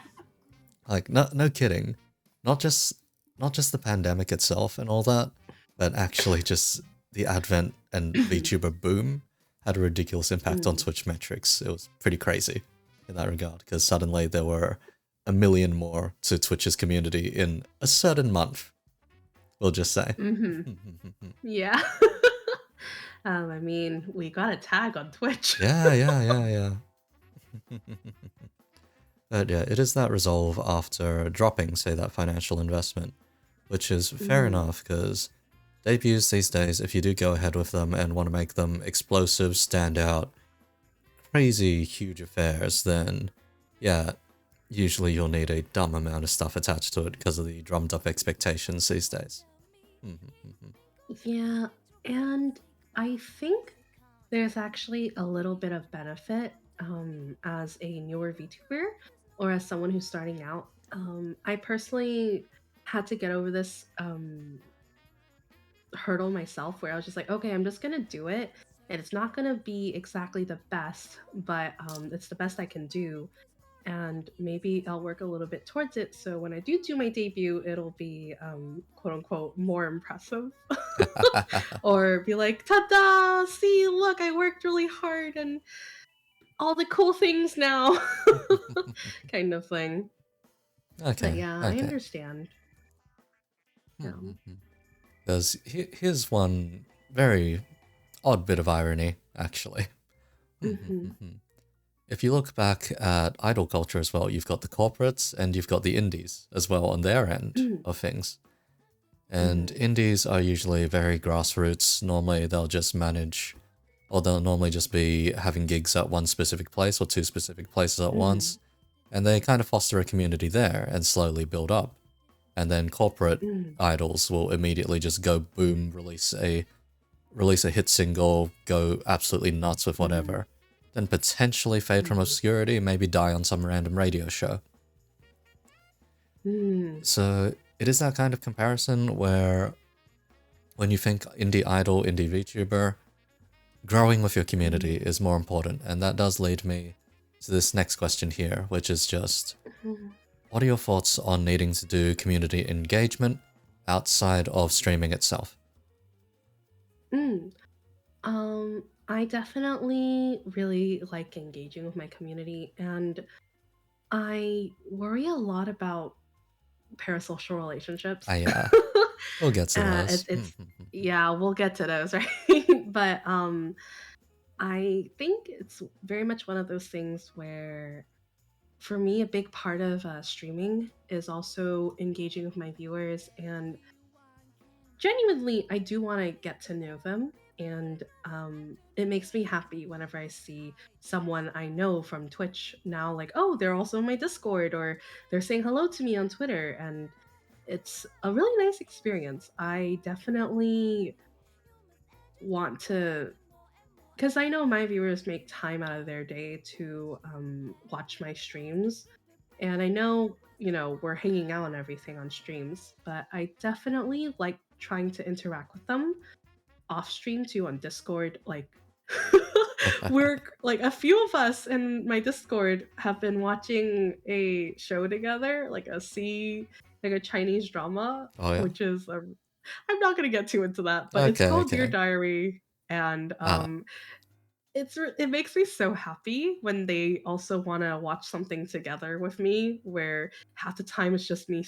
Like, no, no kidding. Not just, not just the pandemic itself and all that, but actually just the advent and VTuber boom had a ridiculous impact on Mm. Twitch metrics. It was pretty crazy in that regard, because suddenly there were a million more to Twitch's community in a certain month, we'll just say. Mhm. Yeah. I mean, we got a tag on Twitch. Yeah, yeah, yeah, yeah. But yeah, it is that resolve after dropping, say, that financial investment, which is fair Mm. enough, because debuts these days, if you do go ahead with them and want to make them explosive, stand out, crazy, huge affairs, then yeah, usually you'll need a dumb amount of stuff attached to it because of the drummed up expectations these days. Yeah, and I think there's actually a little bit of benefit as a newer VTuber or as someone who's starting out. I personally had to get over this hurdle myself where I was just like, okay, I'm just gonna do it. And it's not gonna be exactly the best, but it's the best I can do. And maybe I'll work a little bit towards it. So when I do my debut, it'll be quote unquote more impressive. Or be like, ta-da! See, look, I worked really hard and all the cool things now. Kind of thing. But Okay, yeah, I okay. understand. Yeah. Because here's one very odd bit of irony, actually. Hmm. If you look back at idol culture as well, you've got the corporates and you've got the indies as well on their end of things. And Mm. indies are usually very grassroots. Normally, they'll just manage, or they'll normally just be having gigs at one specific place or two specific places at once. Mm. And they kind of foster a community there and slowly build up. And then corporate Mm. idols will immediately just go boom, release a hit single, go absolutely nuts with Mm. whatever, then potentially fade from Mm. obscurity, maybe die on some random radio show. Mm. So it is that kind of comparison where when you think indie idol, indie VTuber, growing with your community Mm. is more important. And that does lead me to this next question here, which is just, Mm. what are your thoughts on needing to do community engagement outside of streaming itself? Mm. I definitely really like engaging with my community, and I worry a lot about parasocial relationships. I we'll get to those. It's yeah, we'll get to those, right? But I think it's very much one of those things where, for me, a big part of streaming is also engaging with my viewers, and genuinely, I do want to get to know them. And it makes me happy whenever I see someone I know from Twitch now, like, oh, they're also in my Discord, or they're saying hello to me on Twitter. And it's a really nice experience. I definitely want to, because I know my viewers make time out of their day to watch my streams. And I know, we're hanging out and everything on streams, but I definitely like trying to interact with them off stream too on Discord. Like, we're like a few of us in my Discord have been watching a show together, like a Chinese drama, Oh yeah? which is I'm not gonna get too into that, but it's Okay, called Dear okay. Diary, and Ah, it makes me so happy when they also want to watch something together with me, where half the time it's just me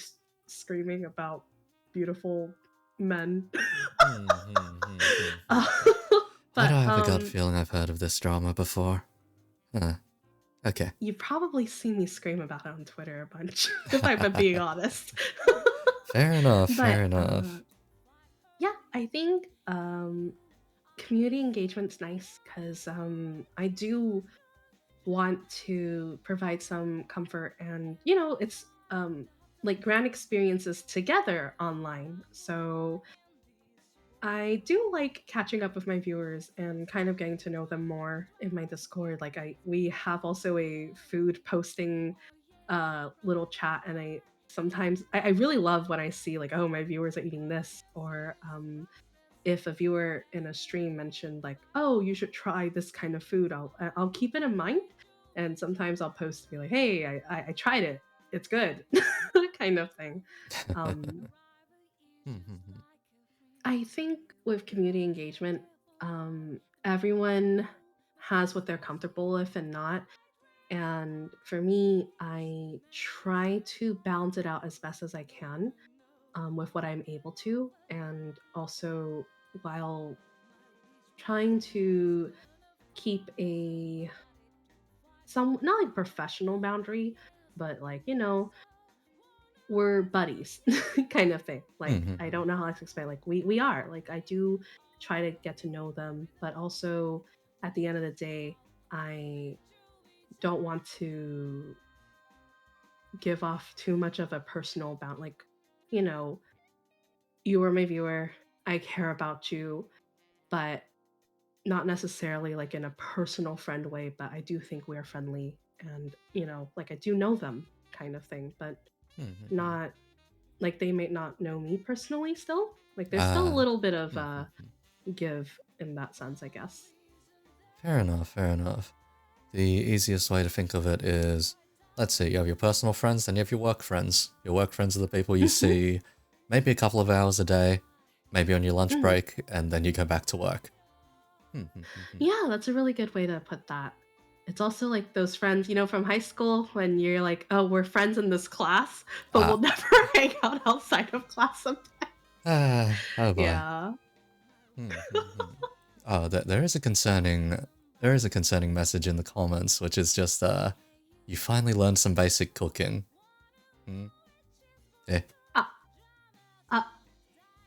screaming about beautiful men. Uh, Why do but I have a gut feeling I've heard of this drama before? Huh. Okay. you've probably seen me scream about it on Twitter a bunch, if I'm being honest. Fair enough, But fair enough. yeah, I think community engagement's nice because I do want to provide some comfort, and it's like grand experiences together online. So I do like catching up with my viewers and kind of getting to know them more in my Discord. Like we have also a food posting little chat, and I sometimes I really love when I see like, oh, my viewers are eating this, or if a viewer in a stream mentioned like, oh, you should try this kind of food, I'll keep it in mind, and sometimes I'll post to be like, hey, I tried it, it's good, kind of thing. um I think with community engagement, everyone has what they're comfortable with and not. And for me, I try to balance it out as best as I can, with what I'm able to. And also, while trying to keep a not like professional boundary, but like, we're buddies kind of thing. Like, I don't know how to explain. Like, we are. Like, I do try to get to know them, but also at the end of the day, I don't want to give off too much of a personal bound. Like, you know, you are my viewer. I care about you, but not necessarily like in a personal friend way. But I do think we're friendly, and like I do know them, kind of thing. But not like they may not know me personally still. Like there's still a little bit of give in that sense, I guess. Fair enough, fair enough. The easiest way to think of it is, let's see, you have your personal friends, then you have your work friends. Your work friends are the people you see maybe a couple of hours a day, maybe on your lunch break, and then you go back to work. Yeah, that's a really good way to put that. It's also like those friends, from high school when you're like, oh, we're friends in this class, but we'll never hang out outside of class sometimes. Oh boy. Yeah. Oh, there is a concerning message in the comments, which is just you finally learned some basic cooking. Eh.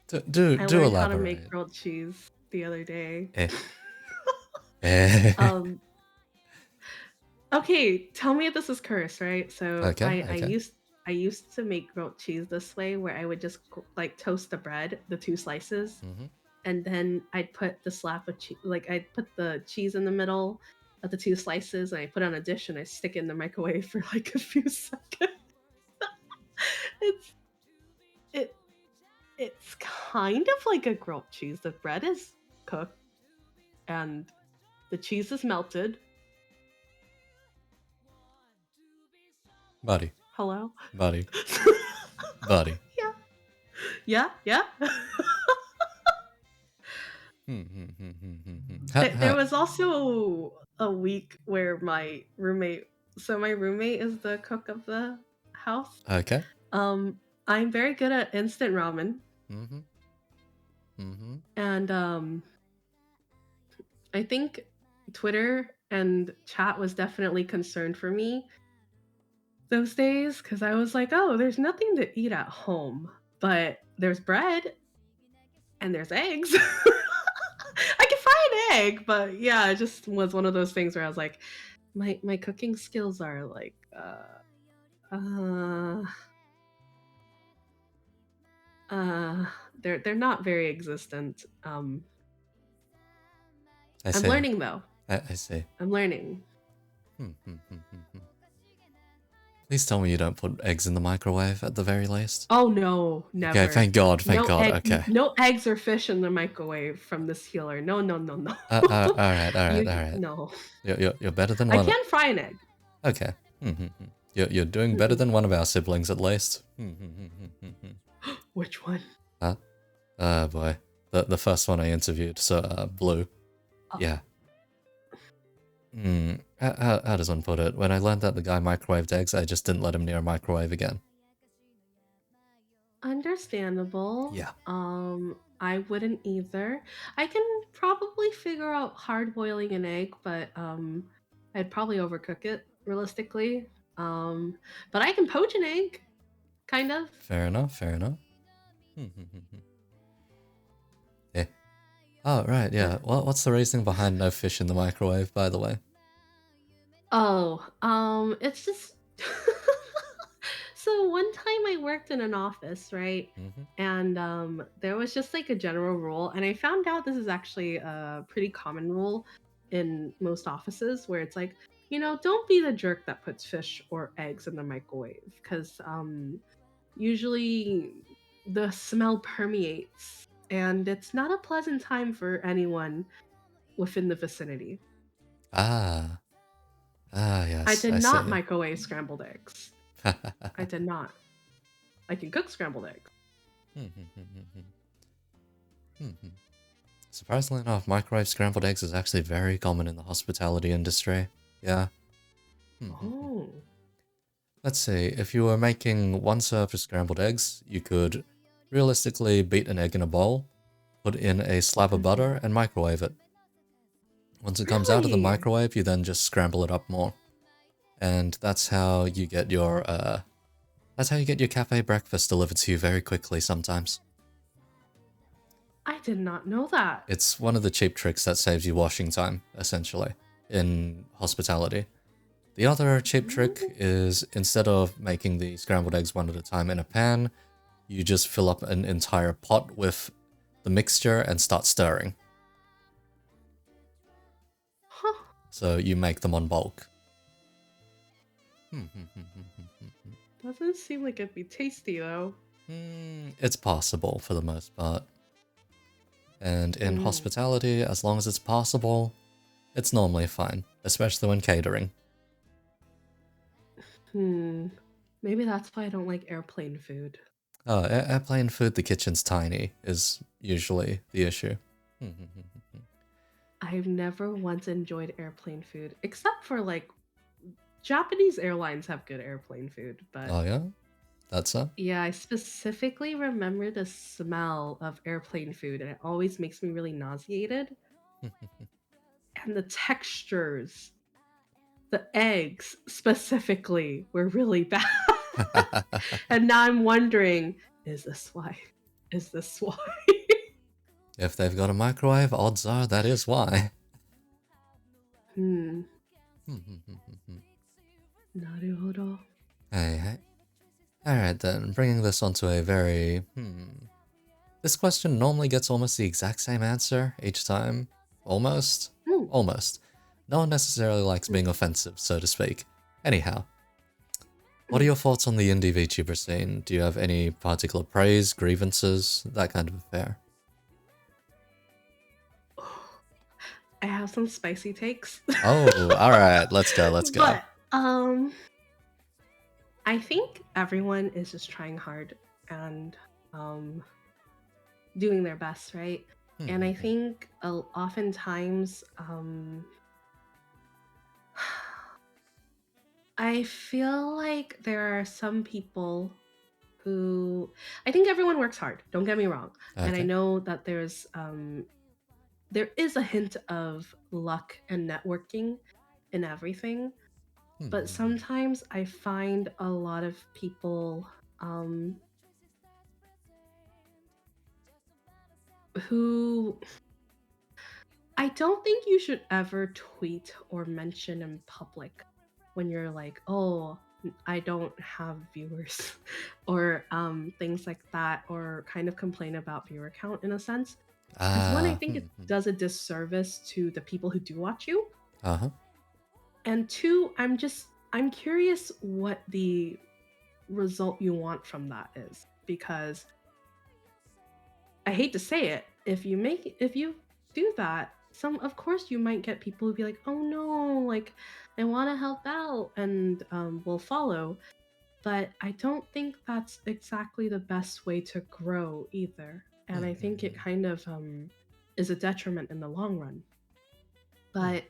Do I learned elaborate. how to make grilled cheese the other day. Eh. Okay, tell me if this is cursed, right? So Okay. I used to make grilled cheese this way, where I would just like toast the bread, the two slices, and then I'd put the slab of cheese, like I'd put the cheese in the middle of the two slices, and I put it on a dish, and I stick it in the microwave for like a few seconds. it's it's kind of like a grilled cheese. The bread is cooked and the cheese is melted. Buddy. Hello? Buddy. Buddy. Yeah. There was also a week where my roommate is the cook of the house. Okay. I'm very good at instant ramen. And I think Twitter and chat was definitely concerned for me those days, because I was like, oh, there's nothing to eat at home, but there's bread and there's eggs. I can fry an egg, but yeah, it just was one of those things where I was like, my cooking skills are like they're not very existent. I'm learning though. I see. I'm learning. Please tell me you don't put eggs in the microwave at the very least. Oh no, never. Okay, thank God, okay. No eggs or fish in the microwave from this healer. No. All right. No. You're better than one. I can fry an egg. Okay. You're doing better than one of our siblings at least. Which one? Oh boy. The first one I interviewed, so Blue. Oh. Yeah. How does one put it? When I learned that the guy microwaved eggs, I just didn't let him near a microwave again. Understandable. Yeah. I wouldn't either. I can probably figure out hard boiling an egg, but I'd probably overcook it realistically. Um, but I can poach an egg, kind of. Fair enough, fair enough. Yeah. Oh, right, yeah. What's the reasoning behind no fish in the microwave, by the way? Oh, it's just so one time I worked in an office, right? Mm-hmm. And there was just like a general rule, and I found out this is actually a pretty common rule in most offices where it's like, don't be the jerk that puts fish or eggs in the microwave because usually the smell permeates and it's not a pleasant time for anyone within the vicinity. Ah. Ah, I yes, did I not see. microwave scrambled eggs. I did not. I can cook scrambled eggs. Surprisingly enough, microwave scrambled eggs is actually very common in the hospitality industry. Yeah. Oh. Let's see, if you were making one serve of scrambled eggs, you could realistically beat an egg in a bowl, put in a slab of Mhm. butter, and microwave it. Once it comes out of the Really? microwave, you then just scramble it up more. And that's how you get your cafe breakfast delivered to you very quickly sometimes. I did not know that. It's one of the cheap tricks that saves you washing time, essentially, in hospitality. The other cheap trick Mm. is instead of making the scrambled eggs one at a time in a pan, you just fill up an entire pot with the mixture and start stirring. Huh. So you make them on bulk. Doesn't seem like it'd be tasty though. It's possible for the most part. And in Mm. hospitality, as long as it's possible, it's normally fine, especially when catering. Hmm. Maybe that's why I don't like airplane food. Oh, airplane food, the kitchen's tiny, is usually the issue. I've never once enjoyed airplane food, except for like Japanese airlines have good airplane food, but Oh, yeah? That's it? yeah, I specifically remember the smell of airplane food, and it always makes me really nauseated. And the textures, the eggs specifically, were really bad. And now I'm wondering, is this why? Is this why? If they've got a microwave, odds are that is why. Hmm. Naruhodo. Hey, hey. Alright then, bringing this onto a very, This question normally gets almost the exact same answer each time. Almost? Hmm. Almost. No one necessarily likes being offensive, so to speak. Anyhow, what are your thoughts on the indie VTuber scene? Do you have any particular praise, grievances, that kind of affair? I have some spicy takes. Oh, alright, let's go, let's go. But I think everyone is just trying hard and um doing their best, right? And I think oftentimes I feel like there are some people who I think everyone works hard, don't get me wrong. And I Okay. know that there is a hint of luck and networking in everything, but sometimes I find a lot of people who I don't think you should ever tweet or mention in public when you're like, oh, I don't have viewers or things like that, or kind of complain about viewer count in a sense. Because one, I Ah, think it does a disservice to the people who do watch you. uh-huh. And two, I'm curious what the result you want from that is. Because I hate to say it, if you do that, some of course you might get people who be like, "Oh no, like I want to help out," and will follow. But I don't think that's exactly the best way to grow either, and I think it kind of is a detriment in the long run. But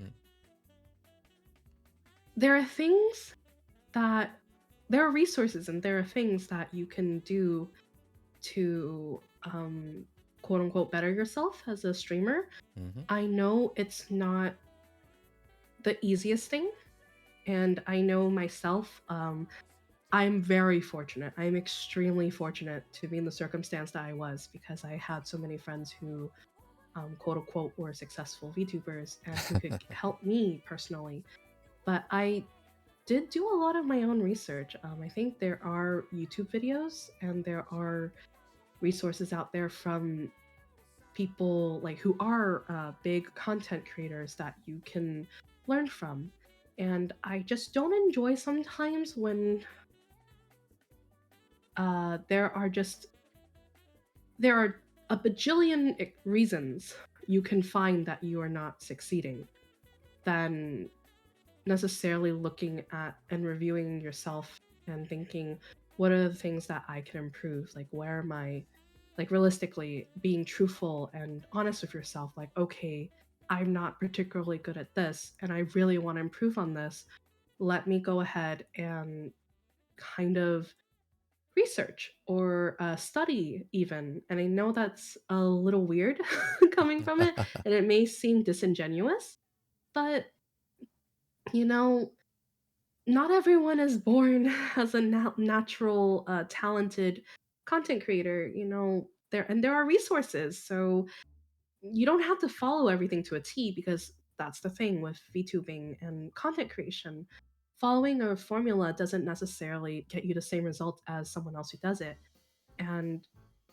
there are things that there are resources and there are things that you can do to quote unquote better yourself as a streamer. Mm-hmm. I know it's not the easiest thing, and I know myself, I'm very fortunate. I'm extremely fortunate to be in the circumstance that I was, because I had so many friends who quote unquote were successful VTubers and who could help me personally. But I did do a lot of my own research. I think there are YouTube videos and there are resources out there from people like who are big content creators that you can learn from. And I just don't enjoy sometimes when there are a bajillion reasons you can find that you are not succeeding than necessarily looking at and reviewing yourself and thinking, what are the things that I can improve? Like, where am I, like, realistically being truthful and honest with yourself? Like, okay, I'm not particularly good at this and I really want to improve on this. Let me go ahead and kind of research or study even. And I know that's a little weird coming from it and it may seem disingenuous, but you know, not everyone is born as a natural talented content creator. There are resources, so you don't have to follow everything to a T, because that's the thing with VTubing and content creation. Following a formula doesn't necessarily get you the same result as someone else who does it, and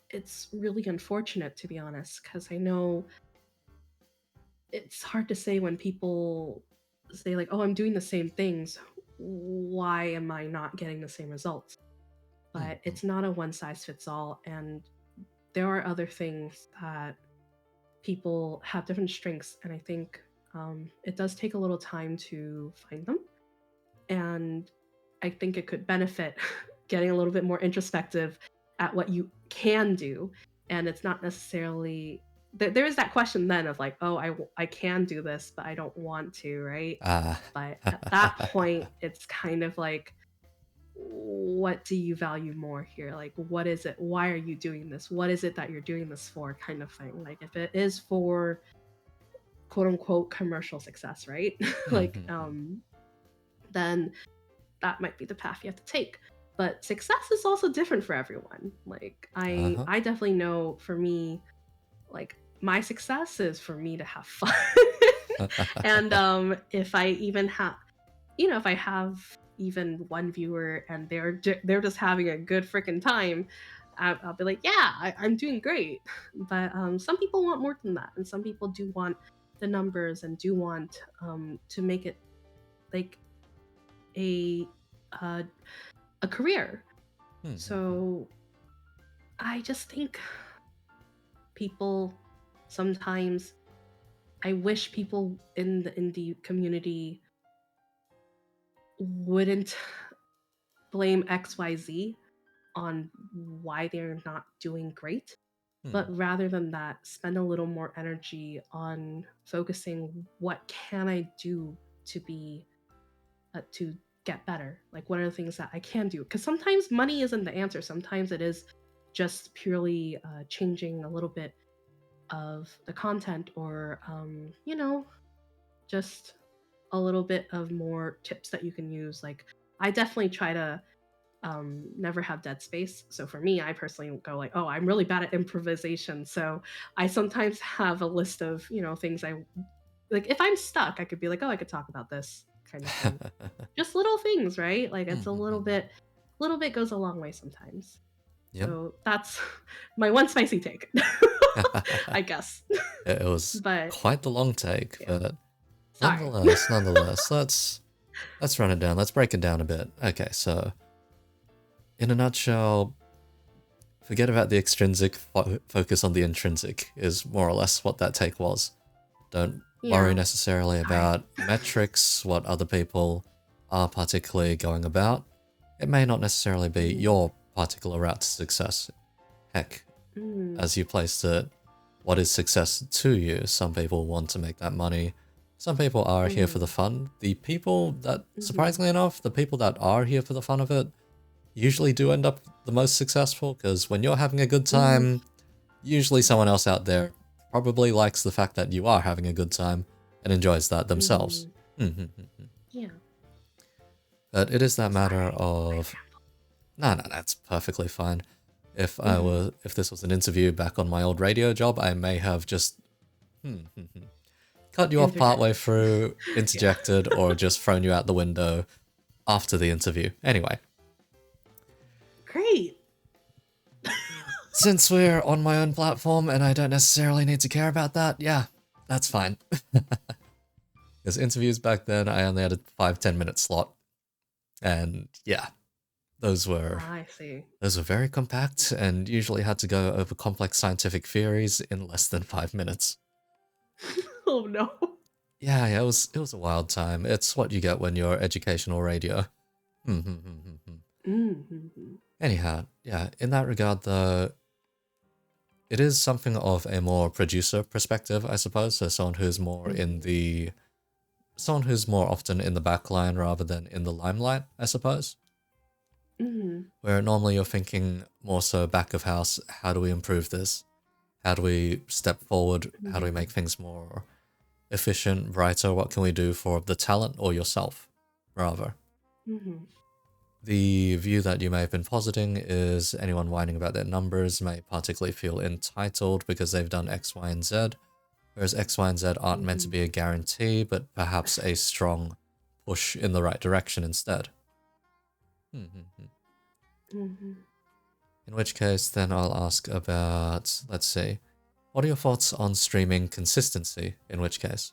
it's really unfortunate, to be honest, because I know it's hard to say when people say like, "Oh, I'm doing the same things. Why am I not getting the same results?" But Mm-hmm. it's not a one size fits all, and there are other things that people have different strengths, and I think it does take a little time to find them. And I think it could benefit getting a little bit more introspective at what you can do, and it's not necessarily there is that question then of like, oh, I can do this but I don't want to, right? Ah. But at that point it's kind of like, what do you value more here? Like, what is it? Why are you doing this? What is it that you're doing this for, kind of thing? Like, if it is for quote unquote commercial success, right? like Mm-hmm. then that might be the path you have to take. But success is also different for everyone. Like, I Uh-huh. I definitely know, for me, like, my success is for me to have fun. And if I even have, if I have even one viewer and they're just having a good freaking time, I'll be like, yeah, I'm doing great. But some people want more than that, and some people do want the numbers and do want to make it like a uh, a career. Mm-hmm. So I just think people sometimes, I wish people in the indie community wouldn't blame XYZ on why they're not doing great, Mm. but rather than that, spend a little more energy on focusing, what can I do to be to get better? Like, what are the things that I can do? Because sometimes money isn't the answer. Sometimes it is just purely changing a little bit of the content, or just a little bit of more tips that you can use. Like, I definitely try to never have dead space. So for me, I personally go like, oh, I'm really bad at improvisation. So I sometimes have a list of, things I like. If I'm stuck, I could be like, oh, I could talk about this, kind of thing. Just little things, right? Like, it's a Mm-hmm. little bit goes a long way sometimes. Yep. So that's my one spicy take, I guess. It was But quite the long take, yeah, but sorry. nonetheless, let's run it down. Let's break it down a bit. Okay, so in a nutshell, forget about the extrinsic, focus on the intrinsic is more or less what that take was. Don't worry Yeah, necessarily sorry. about metrics, what other people are particularly going about. It may not necessarily be Mm, your particular route to success. Heck, mm, as you placed it, what is success to you? Some people want to make that money, Some people are here for the fun. The people that, surprisingly enough, the people that are here for the fun of it usually do end up the most successful, because when you're having a good time, usually someone else out there probably likes the fact that you are having a good time and enjoys that themselves. Yeah. But it is that matter of... No, that's perfectly fine. If this was an interview back on my old radio job, I may have just cut you off partway through, interjected, or just thrown you out the window after the interview. Anyway. Great. Since we're on my own platform and I don't necessarily need to care about that, yeah, that's fine. Because interviews back then, I only had a 5-10 minute slot. And yeah, those were very compact and usually had to go over complex scientific theories in less than 5 minutes. Oh no. Yeah, it was a wild time. It's what you get when you're educational radio. Anyhow, yeah, in that regard though, it is something of a more producer perspective, I suppose. So someone who's more someone who's more often in the backline rather than in the limelight, I suppose. Where normally you're thinking more so back of house, how do we improve this? How do we step forward? How do we make things more efficient, brighter? What can we do for the talent or yourself, rather? The view that you may have been positing is anyone whining about their numbers may particularly feel entitled because they've done X, Y, and Z, whereas X, Y, and Z aren't meant to be a guarantee, but perhaps a strong push in the right direction instead. In which case, then I'll ask about, let's see, what are your thoughts on streaming consistency, in which case?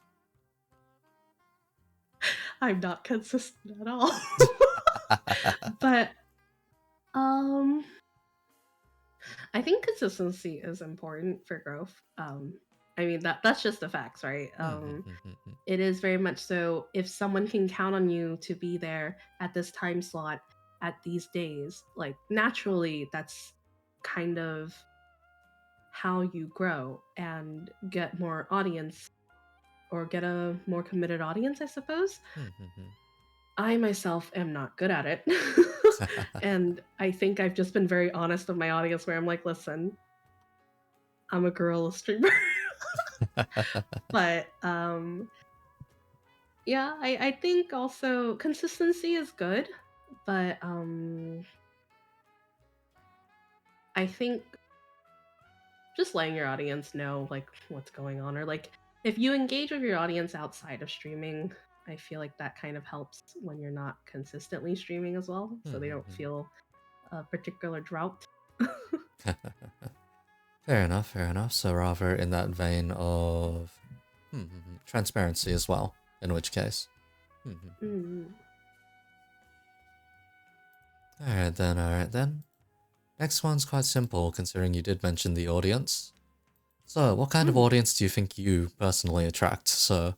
I'm not consistent at all. But I think consistency is important for growth. I mean that's just the facts, right? It is very much so. If someone can count on you to be there at this time slot at these days, like naturally that's kind of how you grow and get more audience or get a more committed audience, I suppose. I myself am not good at it. And I think I've just been very honest with my audience where I'm like, listen, I'm a guerrilla streamer. But yeah, I think also consistency is good, but I think just letting your audience know like what's going on, or like if you engage with your audience outside of streaming, I feel like that kind of helps when you're not consistently streaming as well, so they don't feel a particular drought. Fair enough. So rather in that vein of transparency as well, in which case. Alright then. Next one's quite simple, considering you did mention the audience. So, what kind of audience do you think you personally attract? So,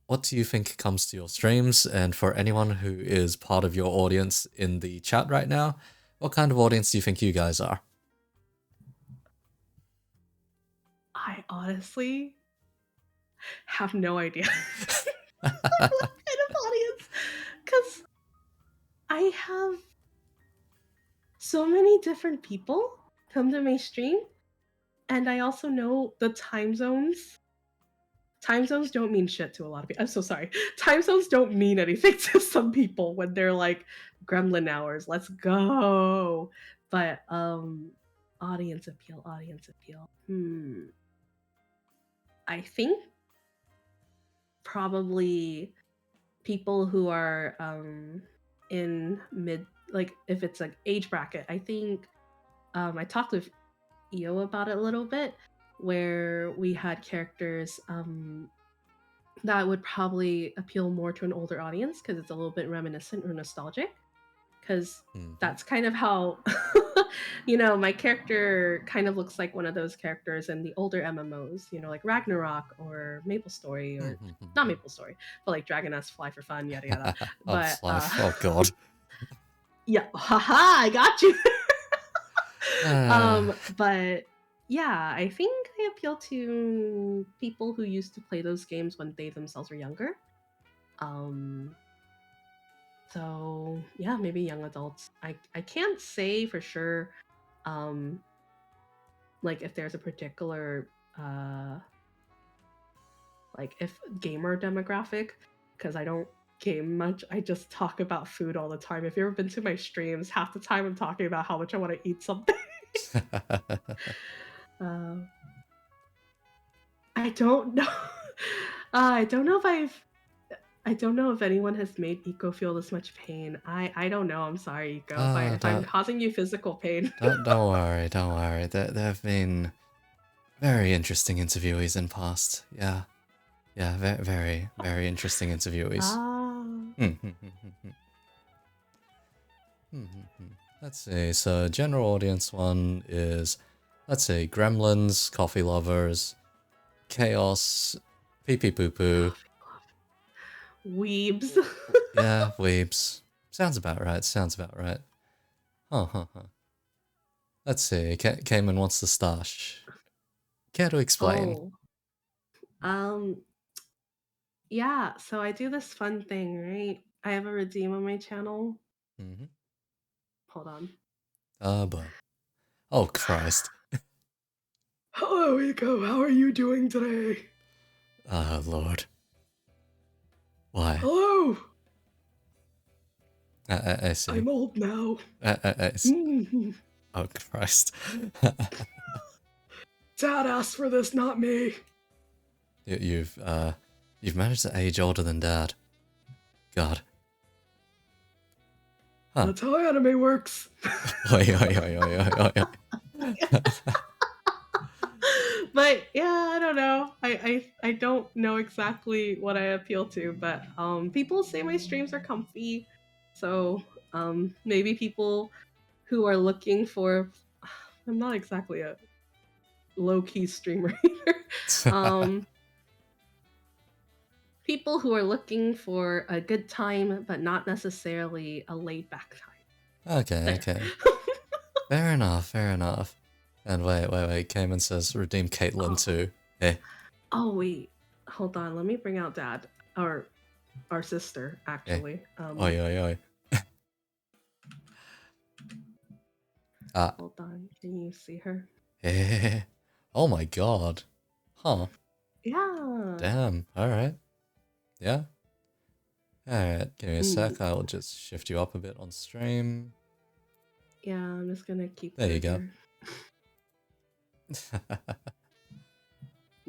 what do you think comes to your streams? And for anyone who is part of your audience in the chat right now, what kind of audience do you think you guys are? I honestly have no idea what kind of audience, because I have so many different people come to my stream, and I also know the time zones. Time zones don't mean shit to a lot of people. I'm so sorry. Time zones don't mean anything to some people when they're like gremlin hours. Let's go. But audience appeal. I think probably people who are in mid, like if it's like age bracket. I think I talked with EO about it a little bit, where we had characters that would probably appeal more to an older audience because it's a little bit reminiscent or nostalgic, because that's kind of how my character kind of looks like one of those characters in the older MMOs, like Ragnarok or Maple Story, or not Maple Story, but like Dragoness, Fly for Fun, yada yada. But oh god. Yeah, haha, I got you. But yeah, I think I appeal to people who used to play those games when they themselves were younger. Um, so yeah, maybe young adults. I can't say for sure, um, like if there's a particular like if gamer demographic, because I don't game much. I just talk about food all the time. If you've ever been to my streams, half the time I'm talking about how much I want to eat something. uh, I don't know. I don't know if I don't know if anyone has made Eco feel this much pain. I don't know. I'm sorry, Eco, if I'm Don't, causing you physical pain. don't worry, don't worry. There have been very interesting interviewees in past. Yeah, yeah, very interesting interviewees. Ah. Let's see, so general audience one is, let's see, Gremlins, Coffee Lovers, Chaos, Pee Pee Poo Poo, Weebs. yeah, Weebs. Sounds about right, sounds about right. Huh. Let's see, Cayman wants the stash. Care to explain? Oh. Um yeah, so I do this fun thing, right? I have a redeem on my channel. Mm-hmm. Hold on. But. Oh, Christ. Hello, Eco. How are you doing today? Oh, Lord. Why? Hello. I see. I'm old now. I see. Mhm. Oh, Christ. Dad asked for this, not me. You've managed to age older than Dad. God. Huh. That's how anime works. Oi. But yeah, I don't know. I don't know exactly what I appeal to, but people say my streams are comfy. So maybe people who are looking for I'm not exactly a low-key streamer either. um People who are looking for a good time but not necessarily a laid back time. Okay. There. Fair enough. And wait. Cayman says redeem Caitlyn Oh, too. Eh. oh wait. Hold on, let me bring out Dad. Or our sister, Eh. actually. Oi. Ah. Hold on. Can you see her? Eh. Oh my god. Huh. Yeah. Damn. Alright. Yeah. Alright. Give me a Mm, sec. I'll just shift you up a bit on stream. yeah, I'm just gonna keep There her you go. here.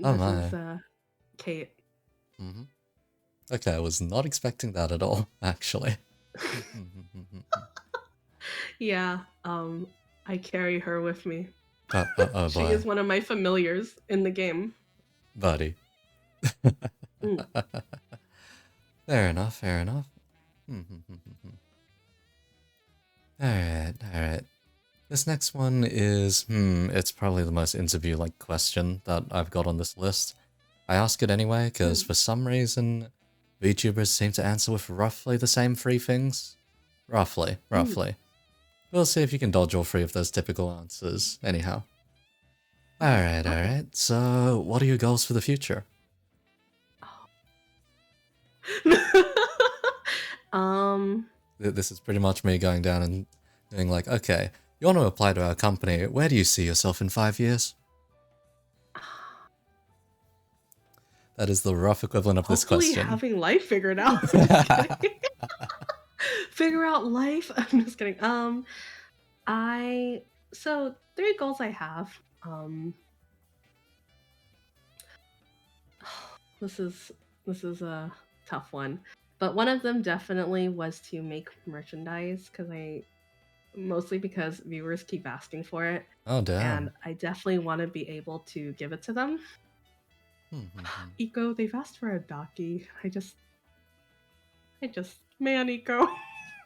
Oh This is my. Kate. Okay, I was not expecting that at all, actually. Yeah, I carry her with me. Oh She is boy. one of my familiars in the game. Buddy. Mm. Fair enough. Alright. This next one is, it's probably the most interview-like question that I've got on this list. I ask it anyway, because Mm. for some reason, VTubers seem to answer with roughly the same three things. Roughly. Mm. We'll see if you can dodge all three of those typical answers, anyhow. Okay. Alright, so what are your goals for the future? um, This is pretty much me going down and being like, okay, you want to apply to our company, where do you see yourself in 5 years? That is the rough equivalent of this hopefully question. having life figured out. I'm just kidding. Figure out life. I'm just kidding. I so three goals I have. Um, this is a tough one, but one of them definitely was to make merchandise because I mostly because viewers keep asking for it, Oh, and damn. I definitely want to be able to give it to them. Hmm. Eco, they've asked for a Daki. Man, Eco,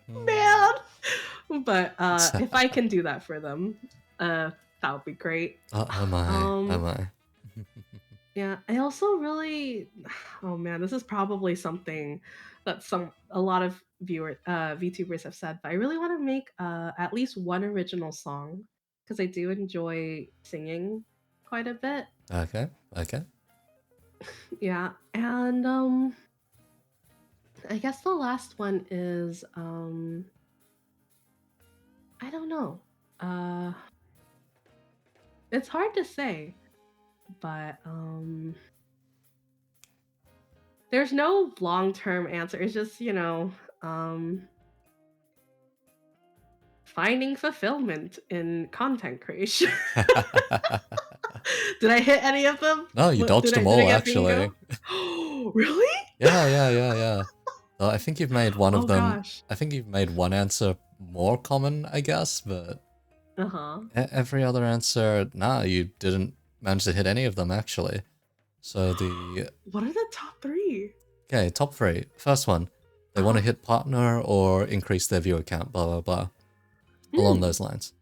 man. But if I can do that for them, that would be great. Oh my. Yeah, I also really oh man, this is probably something that a lot of VTubers have said, but I really want to make at least one original song because I do enjoy singing. quite a bit. Okay. Yeah, and I guess the last one is I don't know. Uh it's hard to say, but there's no long-term answer. It's just, finding fulfillment in content creation. Did I hit any of them? No, you What, dodged did them I all, get actually. bingo? Really? Yeah. I think you've made one of Oh them. gosh. I think you've made one answer more common, I guess, but Uh-huh. every other answer, nah, you didn't manage to hit any of them, actually. So the What are the top 3? okay, top 3. First one, they want to hit partner or increase their viewer count, blah blah blah, along Mm. those lines.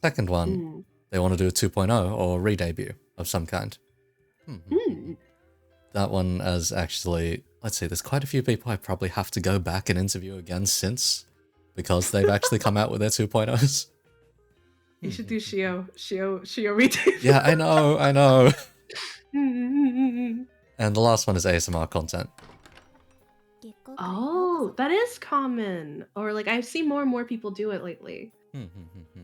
Second one, Mm. they want to do a 2.0 or re-debut of some kind. Mm. That one is actually, let's see, there's quite a few people I probably have to go back and interview again since, because they've actually come out with their 2.0s. You should do Shio retake. Yeah, I know. And the last one is ASMR content. Oh, that is common. Or like I've seen more and more people do it lately.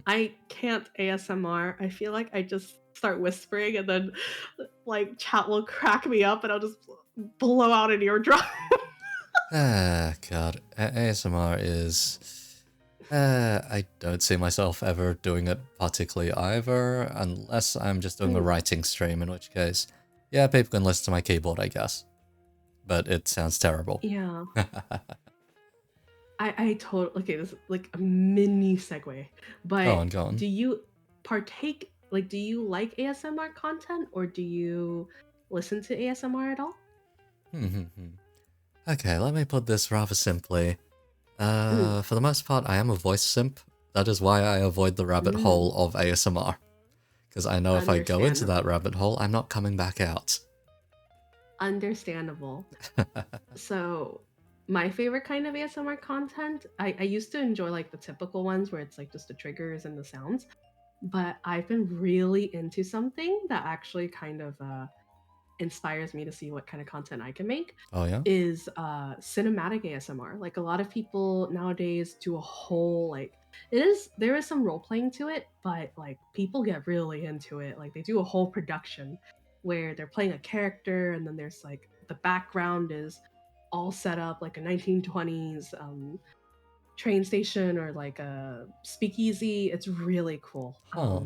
I can't ASMR. I feel like I just start whispering and then like chat will crack me up and I'll just blow out an eardrum. Ah, God. ASMR is... I don't see myself ever doing it particularly either, unless I'm just doing a writing stream, in which case, yeah, people can listen to my keyboard, I guess. But it sounds terrible. Yeah. I totally, okay, this is like a mini segue, but Go on. do you partake, like, do you like ASMR content or do you listen to ASMR at all? Okay, let me put this rather simply. Mm. For the most part, I am a voice simp. That is why I avoid the rabbit hole of ASMR. Because I know if I go into that rabbit hole, I'm not coming back out. Understandable. So, my favorite kind of ASMR content, I used to enjoy like the typical ones where it's like just the triggers and the sounds, but I've been really into something that actually kind of inspires me to see what kind of content I can make. Oh yeah? Is cinematic ASMR. Like a lot of people nowadays do a whole like there is some role playing to it, but like people get really into it. Like they do a whole production where they're playing a character and then there's like the background is all set up like a 1920s train station or like a speakeasy. It's really cool. Huh.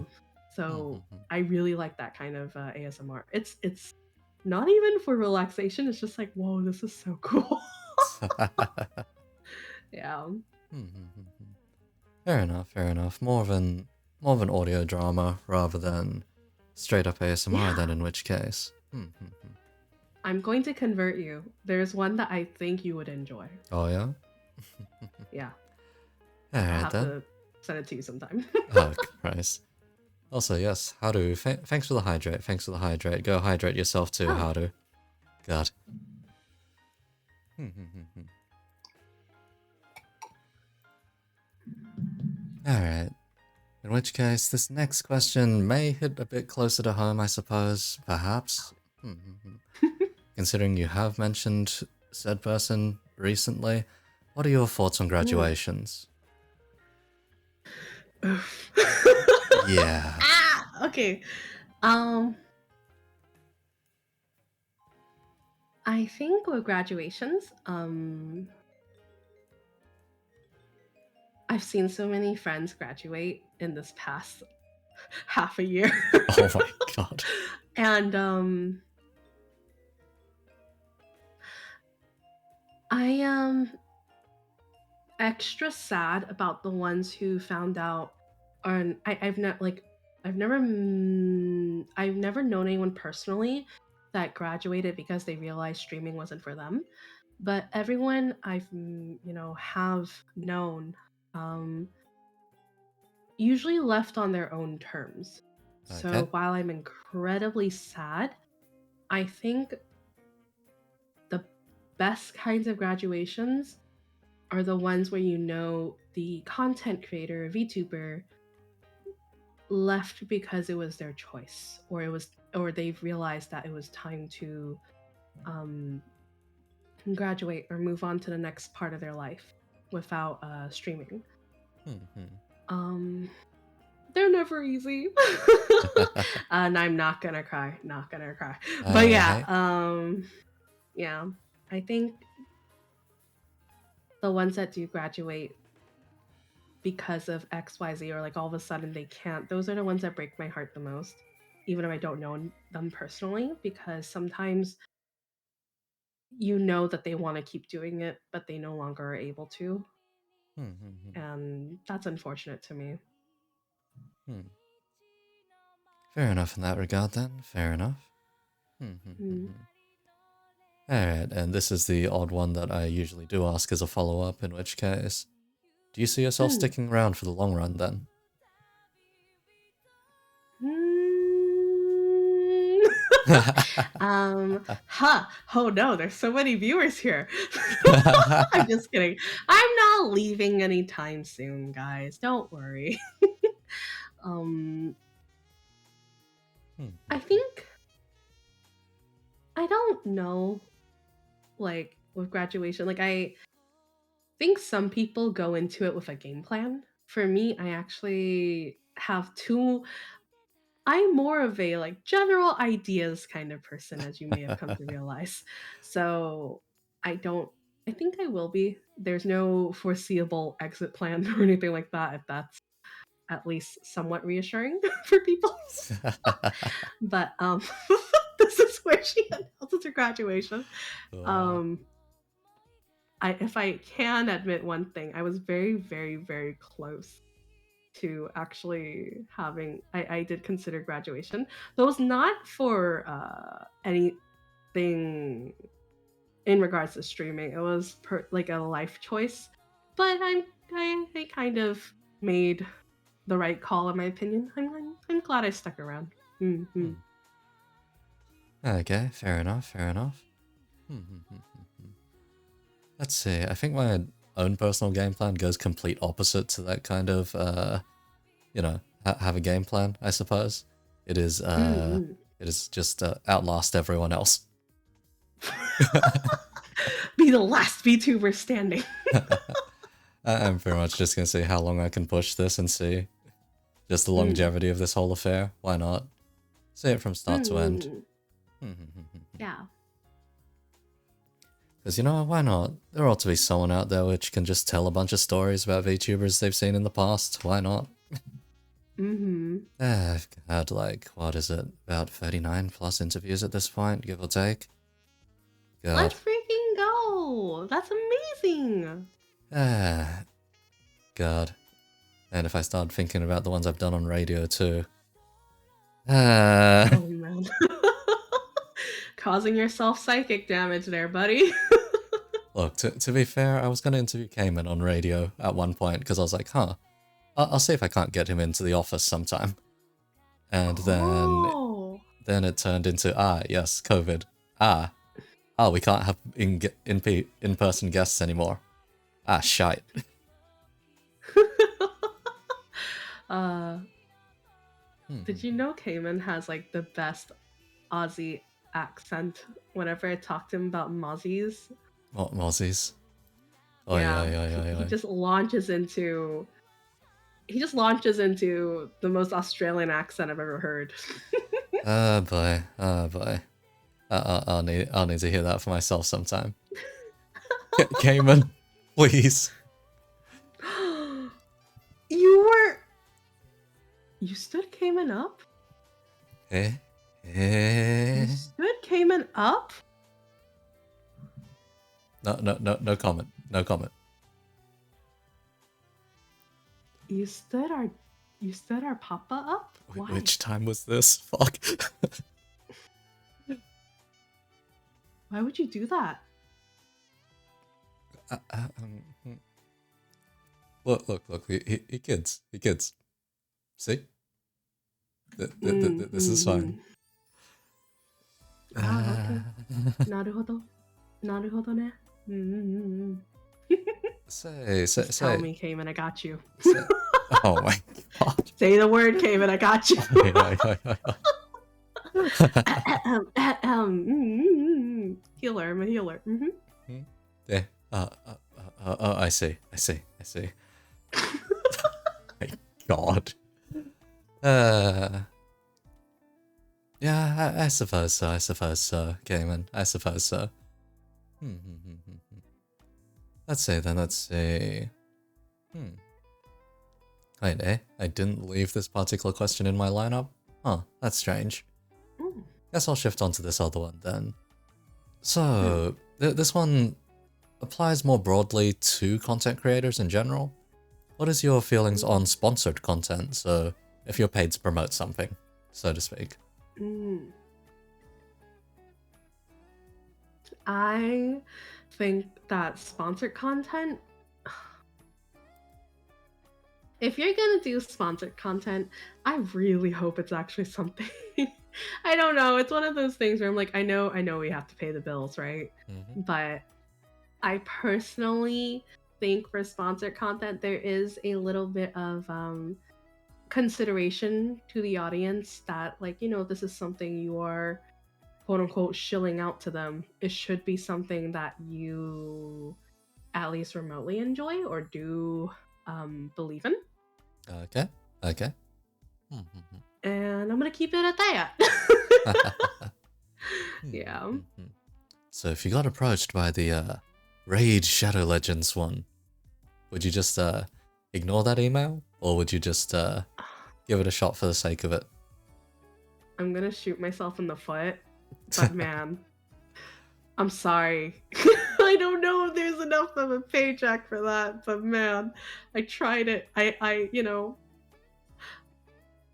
So I really like that kind of ASMR. It's not even for relaxation. It's just like, whoa, this is so cool. Yeah. Fair enough. More of an audio drama rather than straight up ASMR then, in which case. I'm going to convert you. There's one that I think you would enjoy. Oh yeah? Yeah. Alright I'll have then. to send it to you sometime. Oh Christ. Also, yes, Haru, thanks for the hydrate. Go hydrate yourself too, Haru. God. Alright. In which case, this next question may hit a bit closer to home, I suppose. Perhaps. Considering you have mentioned said person recently, what are your thoughts on graduations? Yeah. Okay. I think with graduations, I've seen so many friends graduate in this past half a year. Oh my god. And I am extra sad about the ones who found out on I've not like I've never I've never known anyone personally that graduated because they realized streaming wasn't for them. But everyone I've have known usually left on their own terms. So Okay. while I'm incredibly sad, I think the best kinds of graduations are the ones where the content creator, VTuber, left because it was their choice, or they've realized that it was time to um, graduate or move on to the next part of their life without streaming. They're never easy. And I'm not gonna cry. But yeah, yeah. I think the ones that do graduate because of XYZ, or like all of a sudden they can't, those are the ones that break my heart the most, even if I don't know them personally, because sometimes you know that they want to keep doing it, but they no longer are able to. And that's unfortunate to me. Fair enough in that regard then. Fair enough. Alright, and this is the odd one that I usually do ask as a follow-up, in which case, do you see yourself sticking around for the long run then? Oh no, there's so many viewers here. I'm just kidding. I'm not leaving anytime soon, guys. Don't worry. I think, I don't know, like with graduation, like I think some people go into it with a game plan. For me, I actually have two. I'm more of a like general ideas kind of person, as you may have come to realize. So I don't. I think I will be. There's no foreseeable exit plan or anything like that. If that's at least somewhat reassuring for people. But this is where she announces her graduation. If I can admit one thing, I was very, very, very close to actually having. I did consider graduation, though it's not for anything in regards to streaming. It was like a life choice, but I kind of made the right call in my opinion. I'm glad I stuck around. Okay, fair enough. Let's see, I think my own personal game plan goes complete opposite to that kind of, have a game plan, I suppose. It is just outlast everyone else. Be the last VTuber standing. I'm very much just gonna see how long I can push this and see just the longevity of this whole affair. Why not? See it from start to end. Yeah. Because, why not? There ought to be someone out there which can just tell a bunch of stories about VTubers they've seen in the past. Why not? I've had, what is it? About 39 plus interviews at this point, give or take. God. Let's freaking go! That's amazing! God. And if I start thinking about the ones I've done on radio too. Oh man. Causing yourself psychic damage there, buddy. Look, to be fair, I was going to interview Cayman on radio at one point because I was like, I'll see if I can't get him into the office sometime. And then it turned into, yes, COVID. We can't have in-person guests anymore. Shite. Did you know Cayman has like the best Aussie accent whenever I talk to him about mozzies? What mozzies? Oh yeah. He just launches into the most Australian accent I've ever heard. Oh boy. I'll need to hear that for myself sometime. Cayman, please. You stood Cayman up? You stood Cayman up? No comment. No comment. You stood our papa up? Why? Which time was this? Fuck. Why would you do that? Look. He kids. See? This is fine. Okay. Naruhodo ne. Say. Tell me, Cayman, I got you. Oh my god. Say the word, Cayman. I got you. Healer. I'm a healer. Yeah. I see. My god. Yeah, I suppose so, Gaiman. I suppose so. Let's see. Wait, I didn't leave this particular question in my lineup? Huh, that's strange. Guess I'll shift on to this other one then. So, this one applies more broadly to content creators in general. What is your feelings on sponsored content? So, if you're paid to promote something, so to speak. I think that sponsored content, if you're gonna do sponsored content, I really hope it's actually something. I don't know. It's one of those things where I'm like, I know we have to pay the bills, right? But I personally think for sponsored content, there is a little bit of consideration to the audience that, like, this is something you are quote unquote shilling out to them. It should be something that you at least remotely enjoy or do believe in. Okay. And I'm gonna keep it at that. Yeah. So if you got approached by the Raid Shadow Legends one, would you just ignore that email? Or would you just give it a shot for the sake of it? I'm gonna shoot myself in the foot. But man, I'm sorry. I don't know if there's enough of a paycheck for that, but man, I tried it. I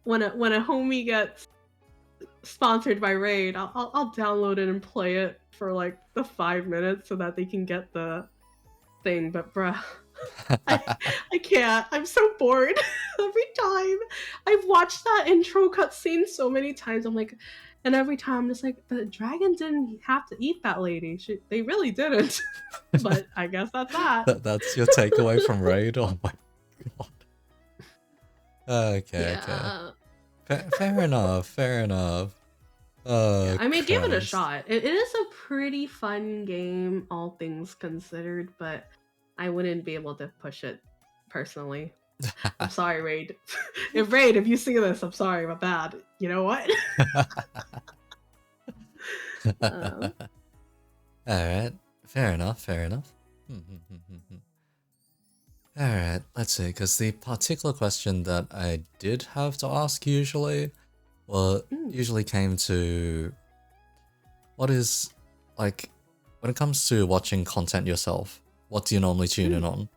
when a homie gets sponsored by Raid, I'll download it and play it for like the 5 minutes so that they can get the thing. But bruh, I can't. I'm so bored every time. I've watched that intro cutscene so many times. I'm like, and every time I'm just like, the dragon didn't have to eat that lady. They really didn't. But I guess that's that. That's your takeaway from Raid? Oh my god. Okay. Fair enough. Oh, I may give it a Christ. shot. It is a pretty fun game, all things considered, but I wouldn't be able to push it personally. I'm sorry, Raid. If you see this, I'm sorry, my bad. You know what? Alright, fair enough. Alright, let's see, because the particular question that I did have to ask usually came to what is, like, when it comes to watching content yourself, what do you normally tune in on?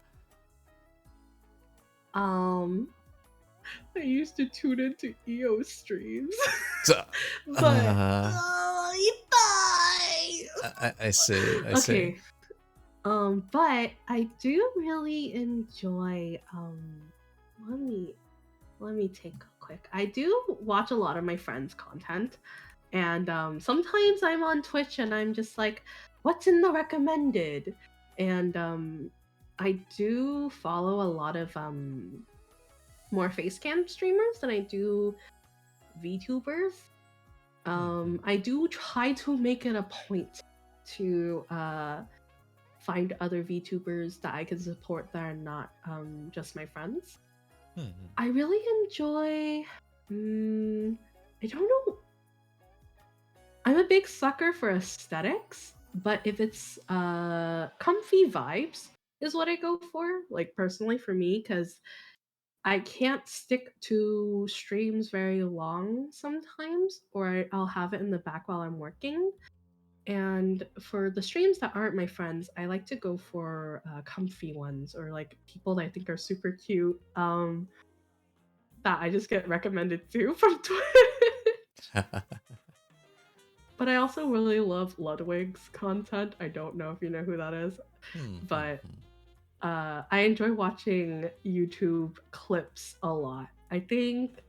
I used to tune into EO streams. But I see. Okay. But I do really enjoy let me take a quick. I do watch a lot of my friends' content, and sometimes I'm on Twitch and I'm just like, what's in the recommended? And I do follow a lot of more facecam streamers than I do VTubers. I do try to make it a point to find other VTubers that I can support that are not just my friends. I really enjoy. I don't know. I'm a big sucker for aesthetics, but if it's comfy vibes is what I go for. Like personally for me, because I can't stick to streams very long sometimes, or I'll have it in the back while I'm working. And for the streams that aren't my friends, I like to go for comfy ones or like people that I think are super cute that I just get recommended to from Twitch. But I also really love Ludwig's content. I don't know if you know who that is, but I enjoy watching YouTube clips a lot. I think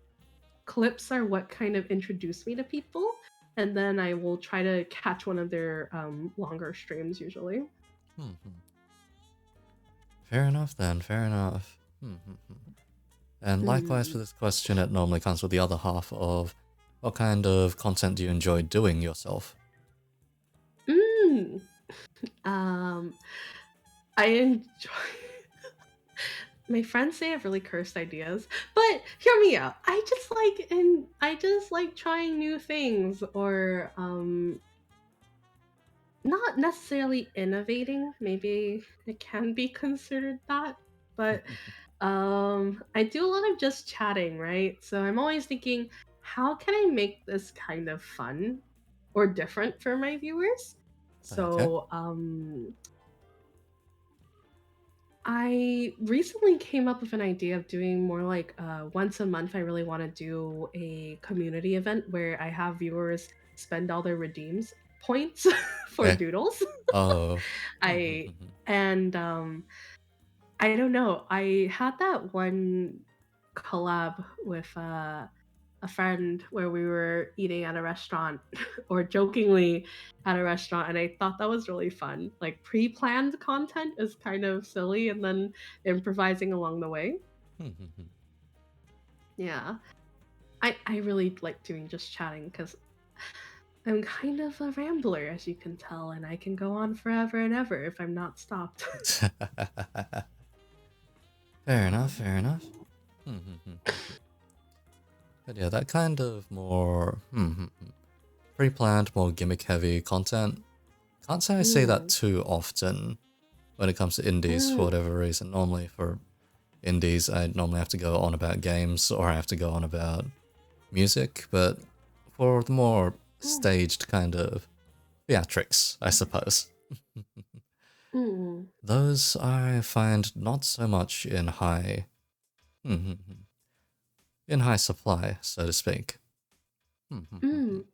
clips are what kind of introduce me to people, and then I will try to catch one of their longer streams usually. Fair enough then, fair enough. And likewise for this question, it normally comes with the other half of what kind of content do you enjoy doing yourself? Mm. Um, I enjoy. My friends say I have really cursed ideas, but hear me out. I just like trying new things or not necessarily innovating. Maybe it can be considered that, but I do a lot of just chatting, right? So I'm always thinking, how can I make this kind of fun or different for my viewers? Okay. So I recently came up with an idea of doing more like once a month. I really want to do a community event where I have viewers spend all their redeems points for Eh. doodles. Oh. I and I don't know. I had that one collab with a friend where we were eating at a restaurant or jokingly at a restaurant, and I thought that was really fun. Like pre-planned content is kind of silly and then improvising along the way. Yeah. I really like doing just chatting because I'm kind of a rambler, as you can tell, and I can go on forever and ever if I'm not stopped. Fair enough, fair enough. But yeah, that kind of more pre-planned, more gimmick-heavy content. Can't say I say that Mm, too often when it comes to indies for mm, whatever reason. Normally for indies, I normally have to go on about games or I have to go on about music, but for the more mm, staged kind of theatrics, I suppose. mm, Those I find not so much in in high supply, so to speak. mm.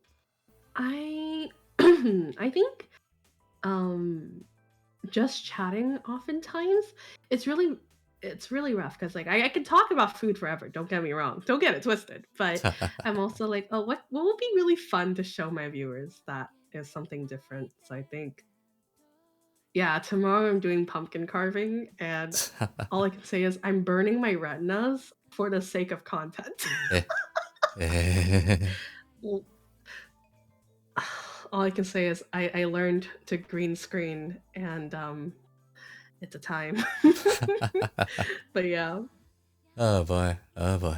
I I think um just chatting oftentimes it's really rough because like I can talk about food forever, don't get me wrong, don't get it twisted, but I'm also like, oh, what would be really fun to show my viewers that is something different. So I think, yeah, tomorrow I'm doing pumpkin carving, and all I can say is I'm burning my retinas for the sake of content. Eh, eh. Well, all I can say is I learned to green screen, and it's a time. But yeah. Oh boy, oh boy.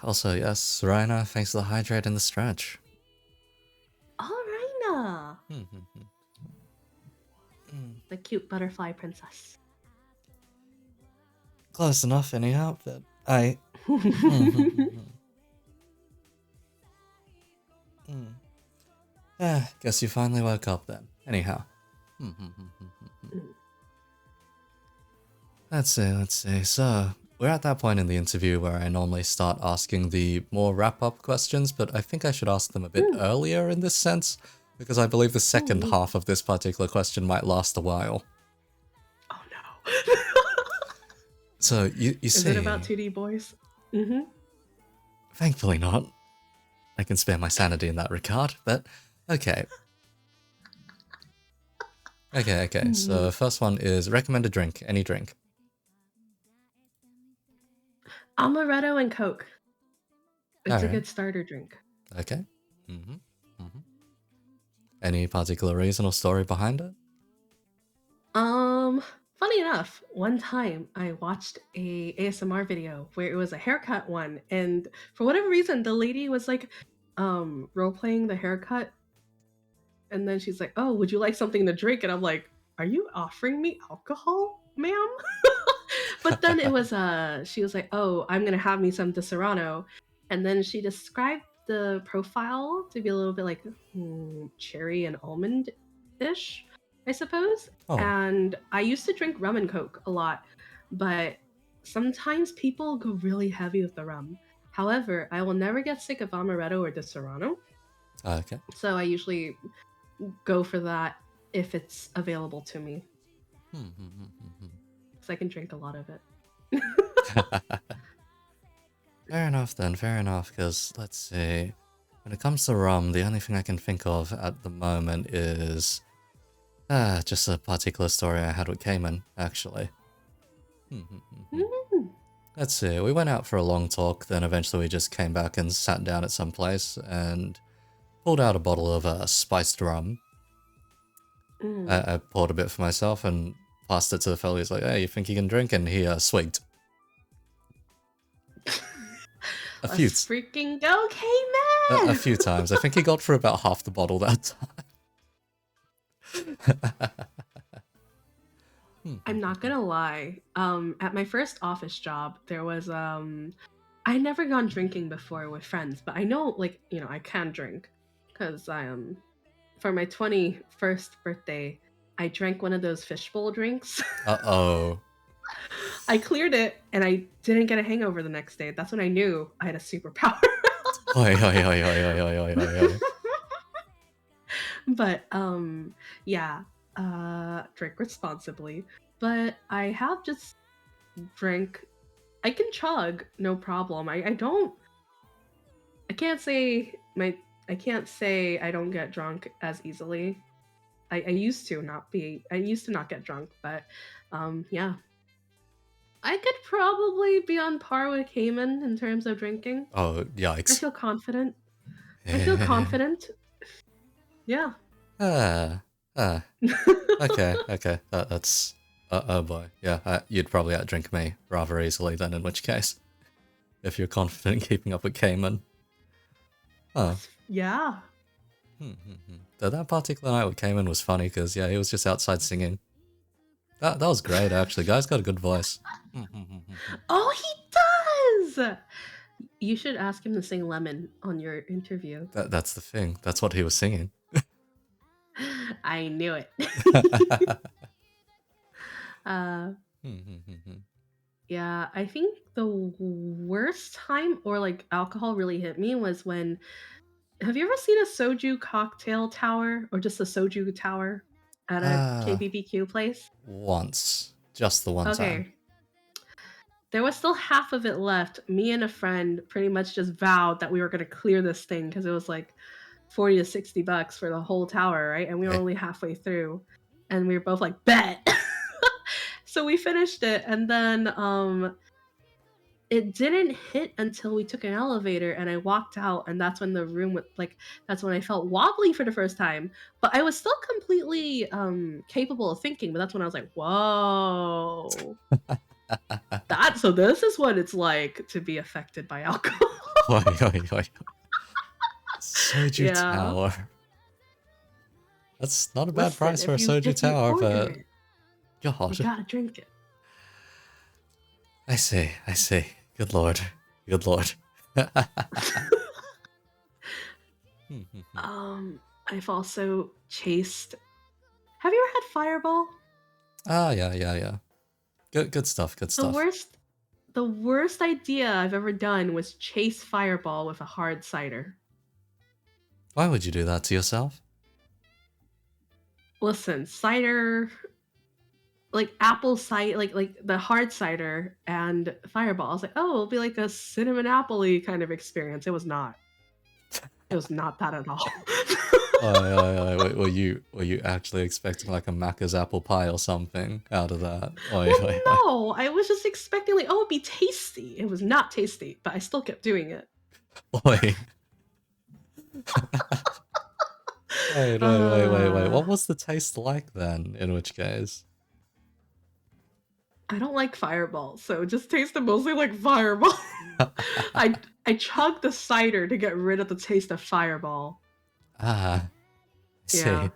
Also, yes, Raina, thanks for the hydrate and the stretch. Alright, the cute butterfly princess. Close enough, anyhow, but I. Guess you finally woke up then. Anyhow. Let's see. So, we're at that point in the interview where I normally start asking the more wrap-up questions, but I think I should ask them a bit Mm, earlier in this sense, because I believe the second mm. half of this particular question might last a while. Oh no. So, you Is it about see, 2D boys? Mm-hmm. thankfully not. I can spare my sanity in that regard, but okay. Okay. Mm-hmm. So, first one is recommend a drink, any drink. Amaretto and Coke. It's a Alright, good starter drink. okay. hmm hmm Any particular reason or story behind it? Um, Funny enough, one time I watched a ASMR video where it was a haircut one, and for whatever reason, the lady was like, role playing the haircut, and then she's like, "Oh, would you like something to drink?" And I'm like, "Are you offering me alcohol, ma'am?" But then it was she was like, "Oh, I'm gonna have me some Disaronno," and then she described the profile to be a little bit like cherry and almond ish, I suppose. Oh, And I used to drink rum and coke a lot, but sometimes people go really heavy with the rum. However, I will never get sick of amaretto or Disaronno, okay. so I usually go for that if it's available to me, because I can drink a lot of it. Fair enough then, fair enough, because let's see. When it comes to rum, the only thing I can think of at the moment is just a particular story I had with Cayman, actually. Mm. let's see, we went out for a long talk, then eventually we just came back and sat down at some place and pulled out a bottle of spiced rum. I poured a bit for myself and passed it to the fellow. He's like, hey, you think you can drink? And he swigged. Let's freaking go, K-Man! A few times. I think he got through about half the bottle that time. I'm not gonna lie. At my first office job, there was I never gone drinking before with friends, but I know, like, you know, I can drink because I for my 21st birthday, I drank one of those fishbowl drinks. Uh-oh. I cleared it and I didn't get a hangover the next day. That's when I knew I had a superpower. Oi, oi, oi, oi, oi, oi, oi, oi. But yeah, drink responsibly. But I have just drank. I can chug, no problem. I can't say I don't get drunk as easily. I used to not get drunk, but yeah. I could probably be on par with Cayman in terms of drinking. Oh, yikes. I feel confident. Yeah. Okay. That's... oh boy. Yeah, you'd probably outdrink me rather easily then, in which case. If you're confident in keeping up with Cayman. Oh. Yeah. That particular night with Cayman was funny because, yeah, he was just outside singing. That was great, actually. Guy's got a good voice. Oh, he does! You should ask him to sing Lemon on your interview. That's the thing. That's what he was singing. I knew it. Yeah, I think the worst time or like alcohol really hit me was when... Have you ever seen a soju cocktail tower or just a soju tower at a KBBQ place? Once. Just the one time. There was still half of it left. Me and a friend pretty much just vowed that we were going to clear this thing because it was like $40 to $60 for the whole tower, right? And we were only halfway through. And we were both like, bet! So we finished it, and then it didn't hit until we took an elevator and I walked out, and that's when the room was like, that's when I felt wobbly for the first time. But I was still completely capable of thinking, but that's when I was like, whoa. So this is what it's like to be affected by alcohol. Soju tower. That's not a bad price for a soju tower, but God. You gotta drink it. I see. Good lord. I've also chased... Have you ever had Fireball? Yeah. Good stuff. The worst idea I've ever done was chase Fireball with a hard cider. Why would you do that to yourself? Listen, cider... like apple cider, like the hard cider and Fireball. I was like, oh, it'll be like a cinnamon apple-y kind of experience. It was not. It was not that at all. Wait, were you actually expecting like a Macca's apple pie or something out of that? No, I was just expecting like, oh, it'd be tasty. It was not tasty, but I still kept doing it. Wait. Wait. What was the taste like then, in which case? I don't like Fireball, so it just tasted mostly like Fireball. I chugged the cider to get rid of the taste of Fireball. I see.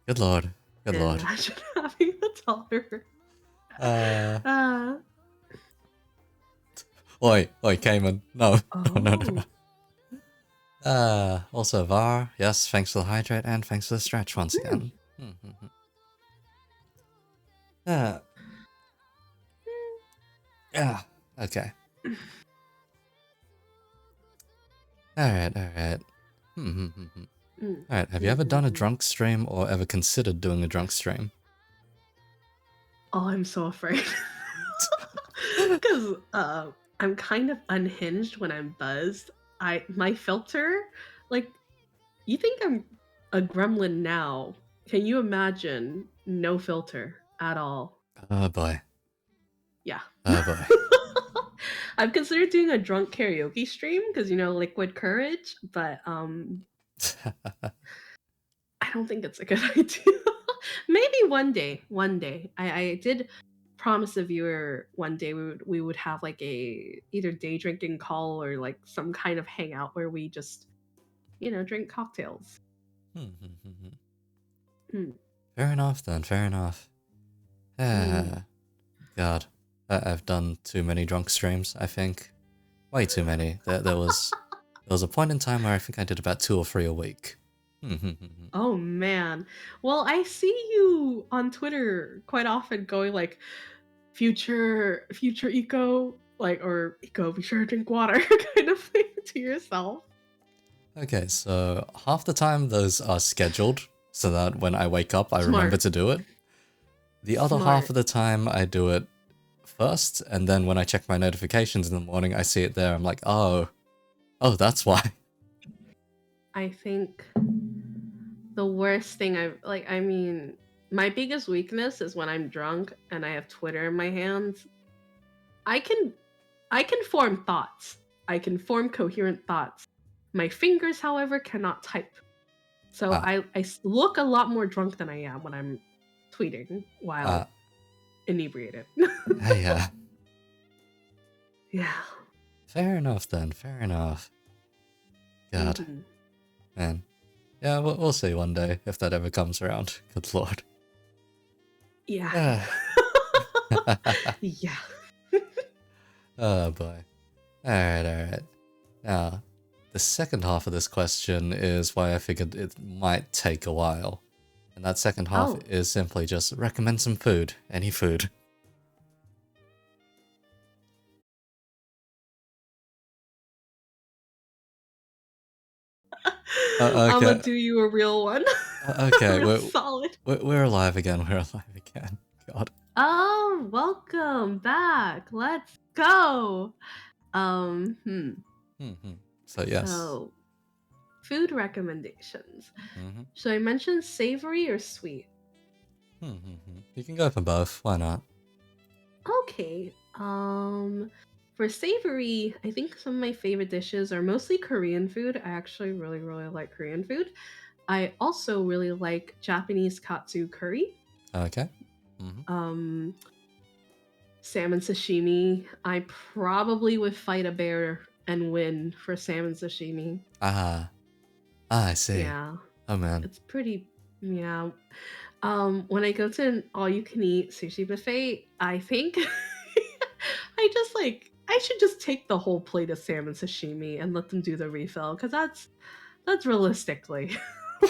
Good lord. Imagine having a toddler. Oi, Cayman. No. Also Var, yes, thanks for the hydrate and thanks for the stretch once again. Yeah, okay. Alright. Alright, have you ever done a drunk stream or ever considered doing a drunk stream? Oh, I'm so afraid. Because I'm kind of unhinged when I'm buzzed. My filter, like, you think I'm a gremlin now. Can you imagine no filter at all? Oh boy. Yeah. Oh boy. I've considered doing a drunk karaoke stream because Liquid Courage, but I don't think it's a good idea. Maybe one day. One day. I did promise a viewer one day we would have like a either day drinking call or like some kind of hangout where we just drink cocktails. Hmm. Fair enough then, fair enough. God. I've done too many drunk streams, I think. Way too many. There was a point in time where I think I did about 2 or 3 a week. Oh man. Well, I see you on Twitter quite often going like future eco, like, or eco, be sure to drink water kind of thing to yourself. Okay, so half the time those are scheduled so that when I wake up I remember Smart. to do it. The other half Smart. of the time I do it first, and then when I check my notifications in the morning I see it there. I'm like, oh, that's why. I think the worst thing my biggest weakness is when I'm drunk and I have Twitter in my hands. I can form thoughts. I can form coherent thoughts. My fingers, however, cannot type. So Ah, I look a lot more drunk than I am when I'm tweeting while inebriated. yeah. Yeah. Fair enough then, fair enough. God, Mhm. man. Yeah, we'll see one day if that ever comes around. Good lord. Yeah. Ah. Yeah. Oh boy. Alright. Now, the second half of this question is why I figured it might take a while. And that second half Oh. is simply just recommend some food. Any food. I'm gonna Okay. do you a real one. Okay, Real solid. we're alive again. We're alive again. God. Oh, welcome back. Let's go. So yes. So, food recommendations. Mm-hmm. Should I mention savory or sweet? You can go for both. Why not? Okay. For savory, I think some of my favorite dishes are mostly Korean food. I actually really, really like Korean food. I also really like Japanese katsu curry. Okay. Um, Salmon sashimi. I probably would fight a bear and win for salmon sashimi. Ah. I see. Yeah, Oh man. it's pretty. Yeah. When I go to an all-you-can-eat sushi buffet, I think I should just take the whole plate of salmon sashimi and let them do the refill because that's realistically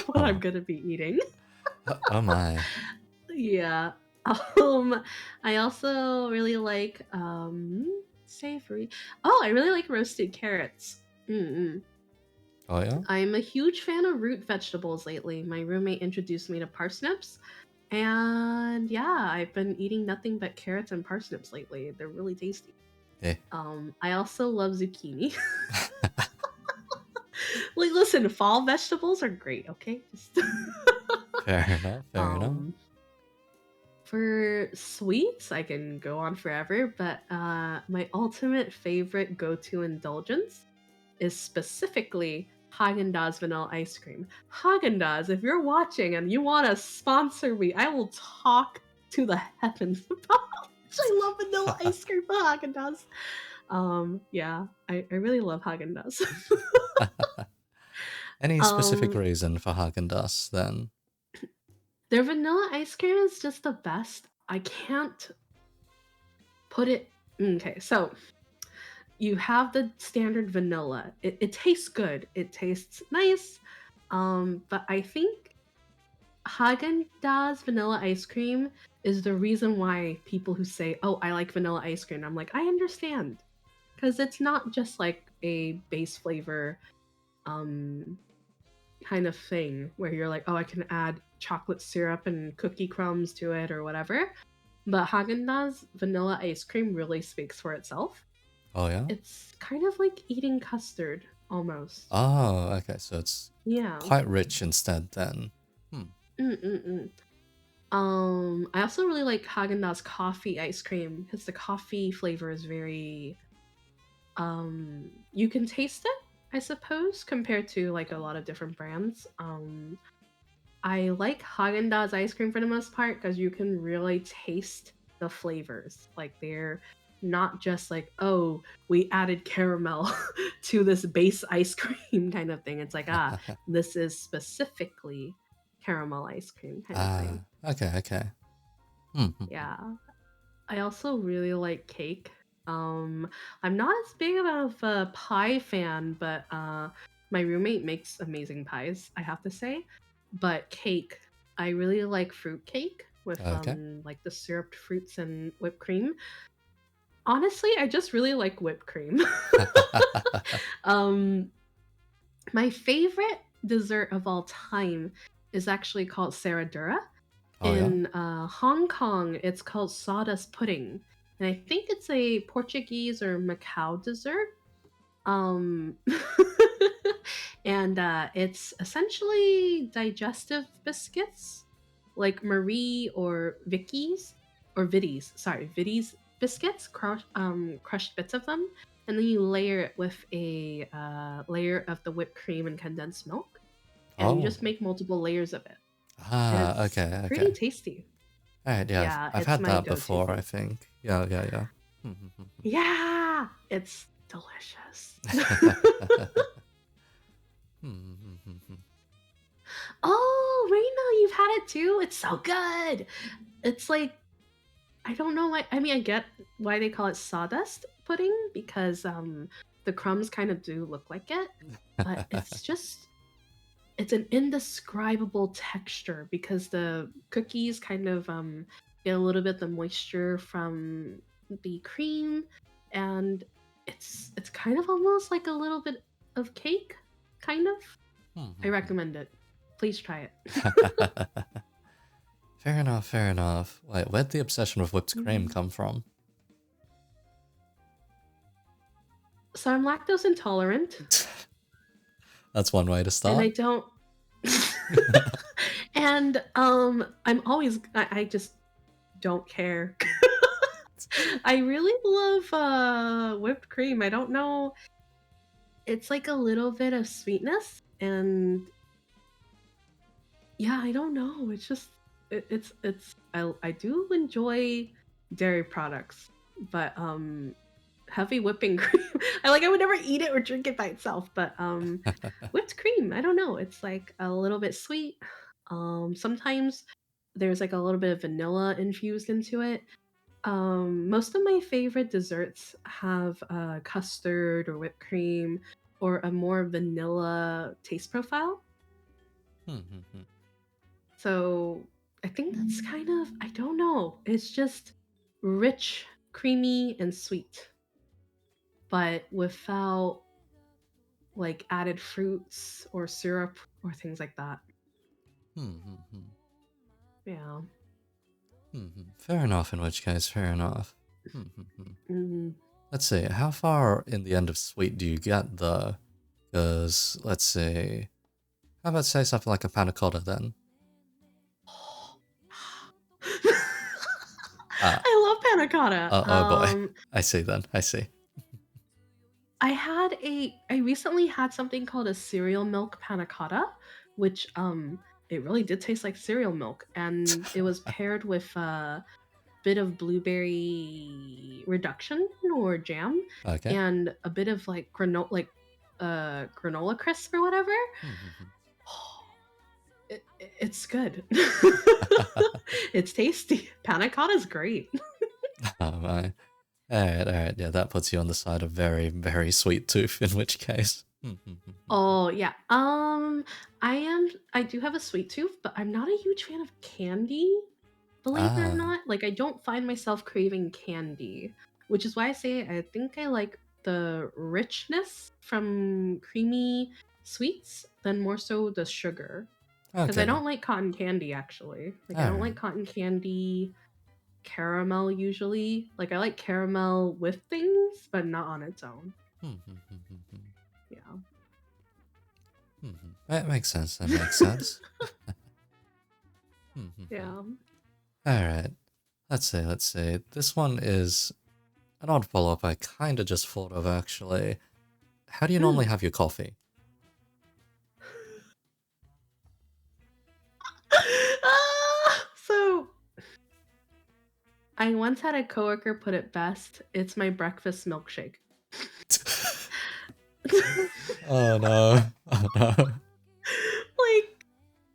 what I'm Oh. gonna be eating. Oh my. Yeah. Um, I also really like savory. Oh, I really like roasted carrots. Mm-mm. Oh yeah? I'm a huge fan of root vegetables lately. My roommate introduced me to parsnips, and yeah, I've been eating nothing but carrots and parsnips lately. They're really tasty. Eh. I also love zucchini. Like, listen, fall vegetables are great. Okay, just Fair enough, fair enough. For sweets, I can go on forever, but my ultimate favorite go-to indulgence is specifically Haagen-Dazs vanilla ice cream. Haagen-Dazs, if you're watching and you want to sponsor me, I will talk to the heavens about how much I love vanilla ice cream from Haagen-Dazs. Yeah, I really love Haagen-Dazs. Any specific um, reason for Haagen-Dazs then? their vanilla ice cream is just the best. I can't put it. Okay, so you have the standard vanilla. It tastes good. It tastes nice. But I think Haagen-Dazs vanilla ice cream is the reason why people who say, "Oh, I like vanilla ice cream," I'm like, I understand, because it's not just like a base flavor, um, kind of thing where you're like, "Oh, I can add chocolate syrup and cookie crumbs to it or whatever." But Haagen-Dazs vanilla ice cream really speaks for itself. Oh yeah? It's kind of like eating custard almost. Oh, okay, so it's Yeah. quite rich instead then. Mm-mm-mm. I also really like Haagen-Dazs coffee ice cream because the coffee flavor is very you can taste it, I suppose, compared to like a lot of different brands. I like Haagen-Dazs ice cream for the most part because you can really taste the flavors. Like they're not just like, oh, we added caramel to this base ice cream kind of thing. It's like, this is specifically caramel ice cream kind of thing. Okay, okay. Yeah. I also really like cake. I'm not as big of a pie fan, but my roommate makes amazing pies, I have to say. But cake, I really like fruit cake with Okay. like the syruped fruits and whipped cream. Honestly, I just really like whipped cream. um, my favorite dessert of all time is actually called Serradura. Oh yeah? In Hong Kong, it's called sawdust pudding, and I think it's a Portuguese or Macau dessert. Um, and it's essentially digestive biscuits, like Marie or Vicky's or Viddy's. Sorry, Viddy's biscuits, crushed bits of them, and then you layer it with a layer of the whipped cream and condensed milk, and you Oh. just make multiple layers of it, and it's Okay, pretty okay. tasty. Alright, yeah, Yeah, I've it's had my that go-to before, I thing. think. Yeah, yeah, yeah. Yeah, it's delicious. Oh, Reina, you've had it too? It's so good. It's like I don't know why. I mean, I get why they call it sawdust pudding because the crumbs kind of do look like it, but it's an indescribable texture because the cookies kind of get a little bit the moisture from the cream, and it's kind of almost like a little bit of cake, kind of. I recommend it. Please try it. Fair enough, fair enough. Wait, where'd the obsession with whipped cream come from? So I'm lactose intolerant, That's one way to and I start. don't. And I'm always I just don't care. I really love whipped cream. I don't know. It's like a little bit of sweetness, and yeah, I don't know. It's just it's I do enjoy dairy products, but heavy whipping cream. I would never eat it or drink it by itself, but whipped cream, I don't know. It's like a little bit sweet. Sometimes there's like a little bit of vanilla infused into it. Most of my favorite desserts have custard or whipped cream or a more vanilla taste profile. So I think that's kind of, I don't know. It's just rich, creamy, and sweet, but without like added fruits or syrup or things like that. Yeah. Fair enough, in which case, fair enough. Mm. Let's see, how far in the end of sweet do you get though? Because, let's see, how about say something like a panna cotta then? I love panna cotta. Oh boy. I see then, I see. I recently had something called a cereal milk panna cotta, which it really did taste like cereal milk, and it was paired with a bit of blueberry reduction or jam Okay. and a bit of like granola crisp or whatever. It's good. It's tasty. Panna cotta is great. Oh my. Alright, yeah, that puts you on the side of very, very sweet tooth, in which case. Oh yeah. I do have a sweet tooth, but I'm not a huge fan of candy, believe it or Ah, not. Like I don't find myself craving candy, which is why I say I think I like the richness from creamy sweets than more so the sugar. Because I okay. don't like cotton candy actually. Like I don't like Alright. cotton candy caramel usually. Like I like caramel with things, but not on its own. Yeah. That makes sense, that makes sense. Yeah. Alright. Let's see. This one is an odd follow-up I kinda just thought of, actually. How do you normally have your coffee? So I once had a coworker put it best. It's my breakfast milkshake. Oh no. Oh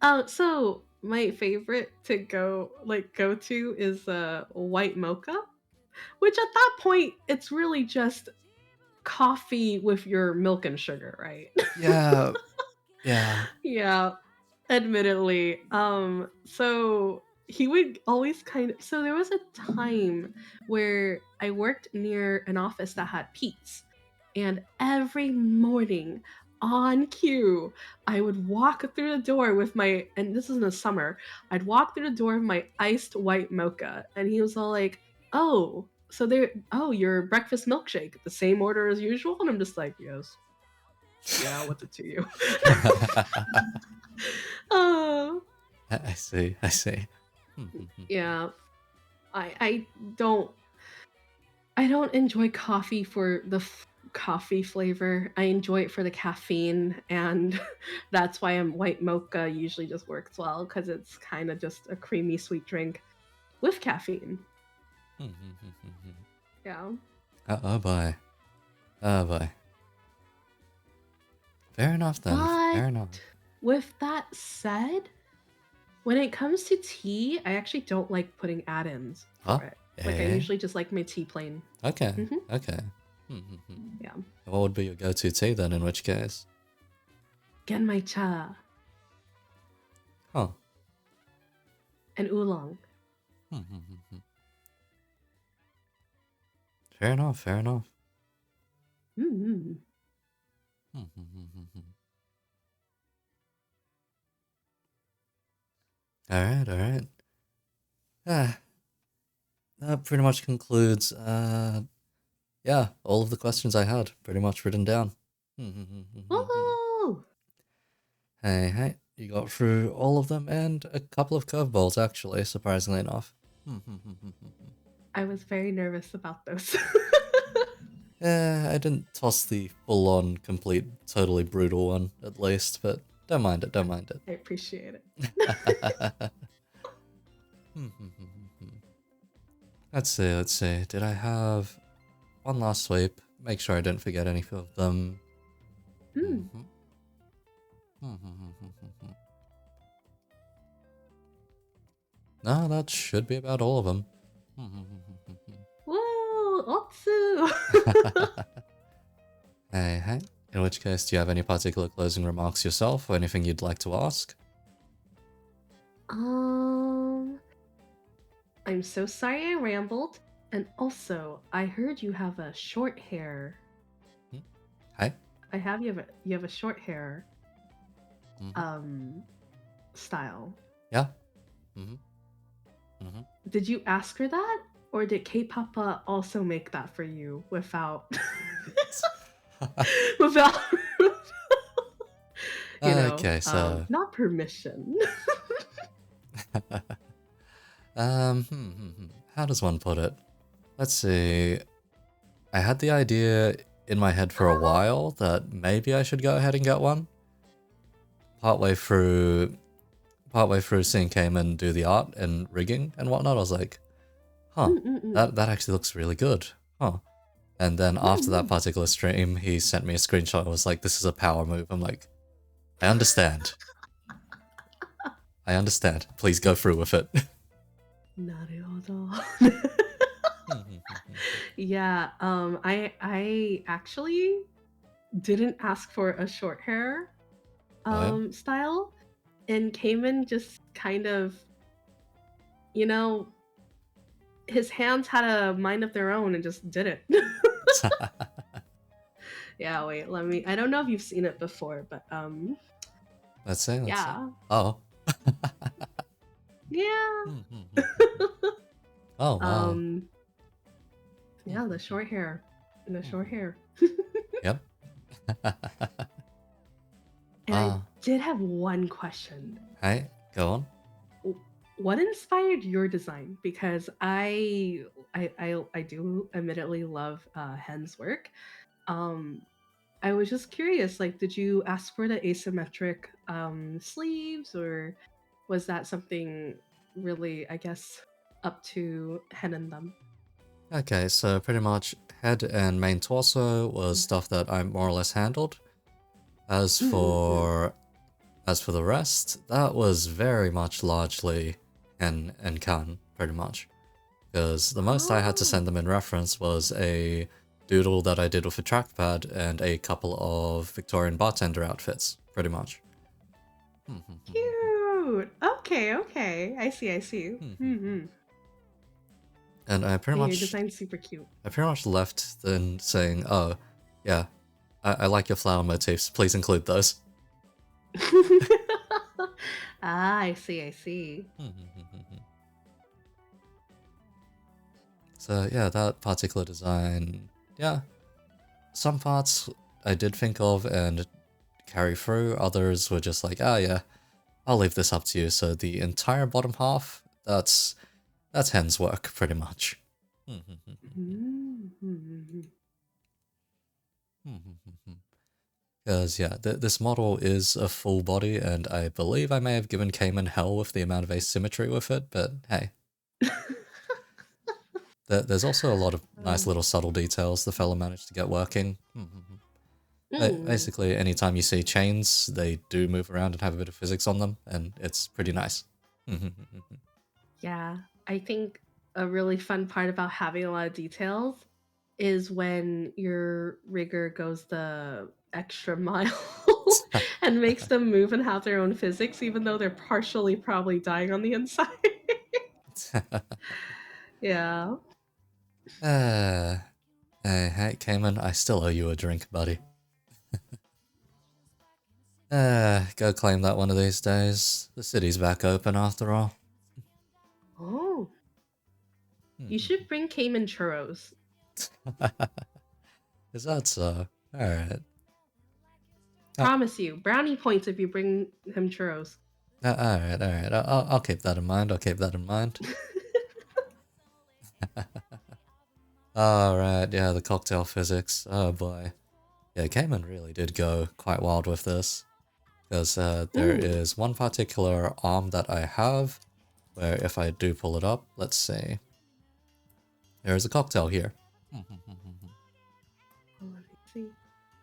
no. So my favorite to go to is white mocha, which at that point it's really just coffee with your milk and sugar, right? Yeah. Yeah. Yeah, admittedly. So he would always so there was a time where I worked near an office that had Pete's, and every morning on cue, I would walk through the door with and this is in the summer, I'd walk through the door with my iced white mocha, and he was all like, "Oh, so your breakfast milkshake, the same order as usual?" And I'm just like, "Yes." Yeah, what's it to you? Oh, I see. yeah. I don't I don't enjoy coffee for the coffee flavor. I enjoy it for the caffeine, and that's why white mocha usually just works well because it's kind of just a creamy sweet drink with caffeine. Yeah. Oh boy. Oh boy. Fair enough then. But Fair enough. with that said, when it comes to tea, I actually don't like putting add-ins Huh? for it. Like I Eh? usually just like my tea plain. Okay. Hmm. Okay. Yeah. What would be your go-to tea then, in which case? Genmaicha Huh. and oolong. Fair enough. Fair enough. Mm-hmm. Alright. Ah, that pretty much concludes, yeah, all of the questions I had pretty much written down. Woohoo! Hey, you got through all of them and a couple of curveballs, actually, surprisingly enough. I was very nervous about those. Yeah, I didn't toss the full-on, complete, totally brutal one, at least, but don't mind it. I appreciate it. Let's see. Did I have one last sweep? Make sure I didn't forget any of them. No, that should be about all of them. Woo! Otsu! Hey. In which case, do you have any particular closing remarks yourself or anything you'd like to ask? I'm so sorry I rambled. And also, I heard you have a short hair. Hi? You have a short hair style. Yeah. Did you ask her that? Or did K-Papa also make that for you without without Okay, so not permission? How does one put it? Let's see. I had the idea in my head for a while that maybe I should go ahead and get one. Partway through seeing Cayman do the art and rigging and whatnot, I was like, huh, that actually looks really good. Huh. And then after that particular stream, he sent me a screenshot. I was like, this is a power move. I'm like, I understand. Please go through with it. Yeah, I actually didn't ask for a short hair style, and Cayman just kind of, his hands had a mind of their own and just did it. Yeah, wait, I don't know if you've seen it before, but Let's see. yeah. Oh. Yeah. Oh wow. Yeah, the short hair. Yep. And I did have one question. Hey, go on. what inspired your design? Because I do admittedly love Hen's work. Um, I was just curious, like, did you ask for the asymmetric sleeves, or was that something really, I guess, up to Hen and them? Okay, so pretty much head and main torso was stuff that I more or less handled. As Mm-hmm. for as for the rest, that was very much largely Hen and Kan, pretty much. Because the most I had to Oh, send them in reference was a doodle that I did with a trackpad and a couple of Victorian bartender outfits, pretty much. cute. Okay, okay. I see, I see. Mm-hmm. And Yeah, your design's super cute. I pretty much left then saying, oh, yeah, I like your flower motifs, please include those. Ah, I see, I see. So yeah, that particular design, yeah, some parts I did think of and carry through, others were just like, ah yeah, I'll leave this up to you. So the entire bottom half, that's Hen's work, pretty much. Mm-hmm. Because yeah, this model is a full body, and I believe I may have given Cayman hell with the amount of asymmetry with it, but hey. There's also a lot of nice little subtle details the fella managed to get working. Mm. Basically, anytime you see chains, they do move around and have a bit of physics on them, and it's pretty nice. Yeah, I think a really fun part about having a lot of details is when your rigger goes the extra mile and makes them move and have their own physics, even though they're partially probably dying on the inside. Yeah. uh, hey, Cayman, I still owe you a drink, buddy. Go claim that one of these days. The city's back open after all. Oh, you should bring Cayman churros. Is that so? Alright. Promise you, brownie points if you bring him churros. Alright. I'll keep that in mind. I'll keep that in mind. Alright, yeah, the cocktail physics. Oh boy. Yeah, Cayman really did go quite wild with this. Because there Mm. is one particular arm that I have, where if I do pull it up, let's see. There is a cocktail here. Oh, let me see.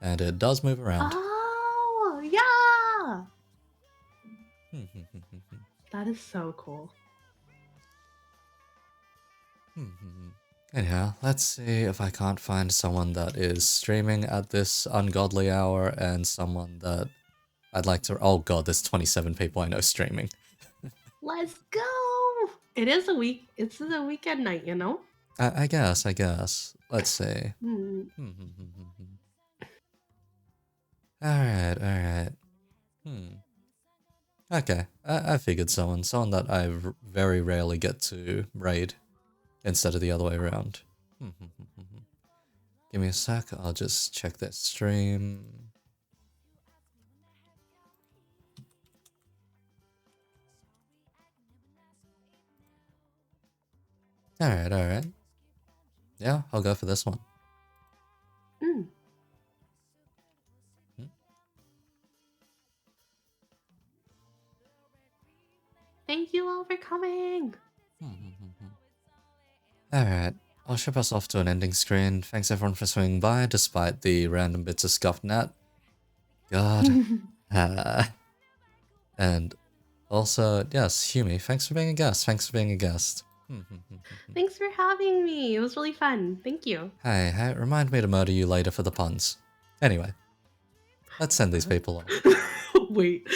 And it does move around. Oh, yeah! That is so cool. Anyhow, let's see if I can't find someone that is streaming at this ungodly hour and someone that I'd like to. Oh god, there's 27 people I know streaming. Let's go! It is a week. It's a weekend night, you know? I guess. Let's see. Mm. Alright. Okay, I figured someone that I very rarely get to raid instead of the other way around. Give me a sec, I'll just check that stream. Alright. Yeah, I'll go for this one. Mm. Thank you all for coming! Alright, I'll ship us off to an ending screen. Thanks everyone for swinging by, despite the random bits of scuffed net. God. And also, yes, Hiyumi, thanks for being a guest. Thanks for having me. It was really fun. Thank you. Hey, remind me to murder you later for the puns. Anyway, let's send these people on. Wait.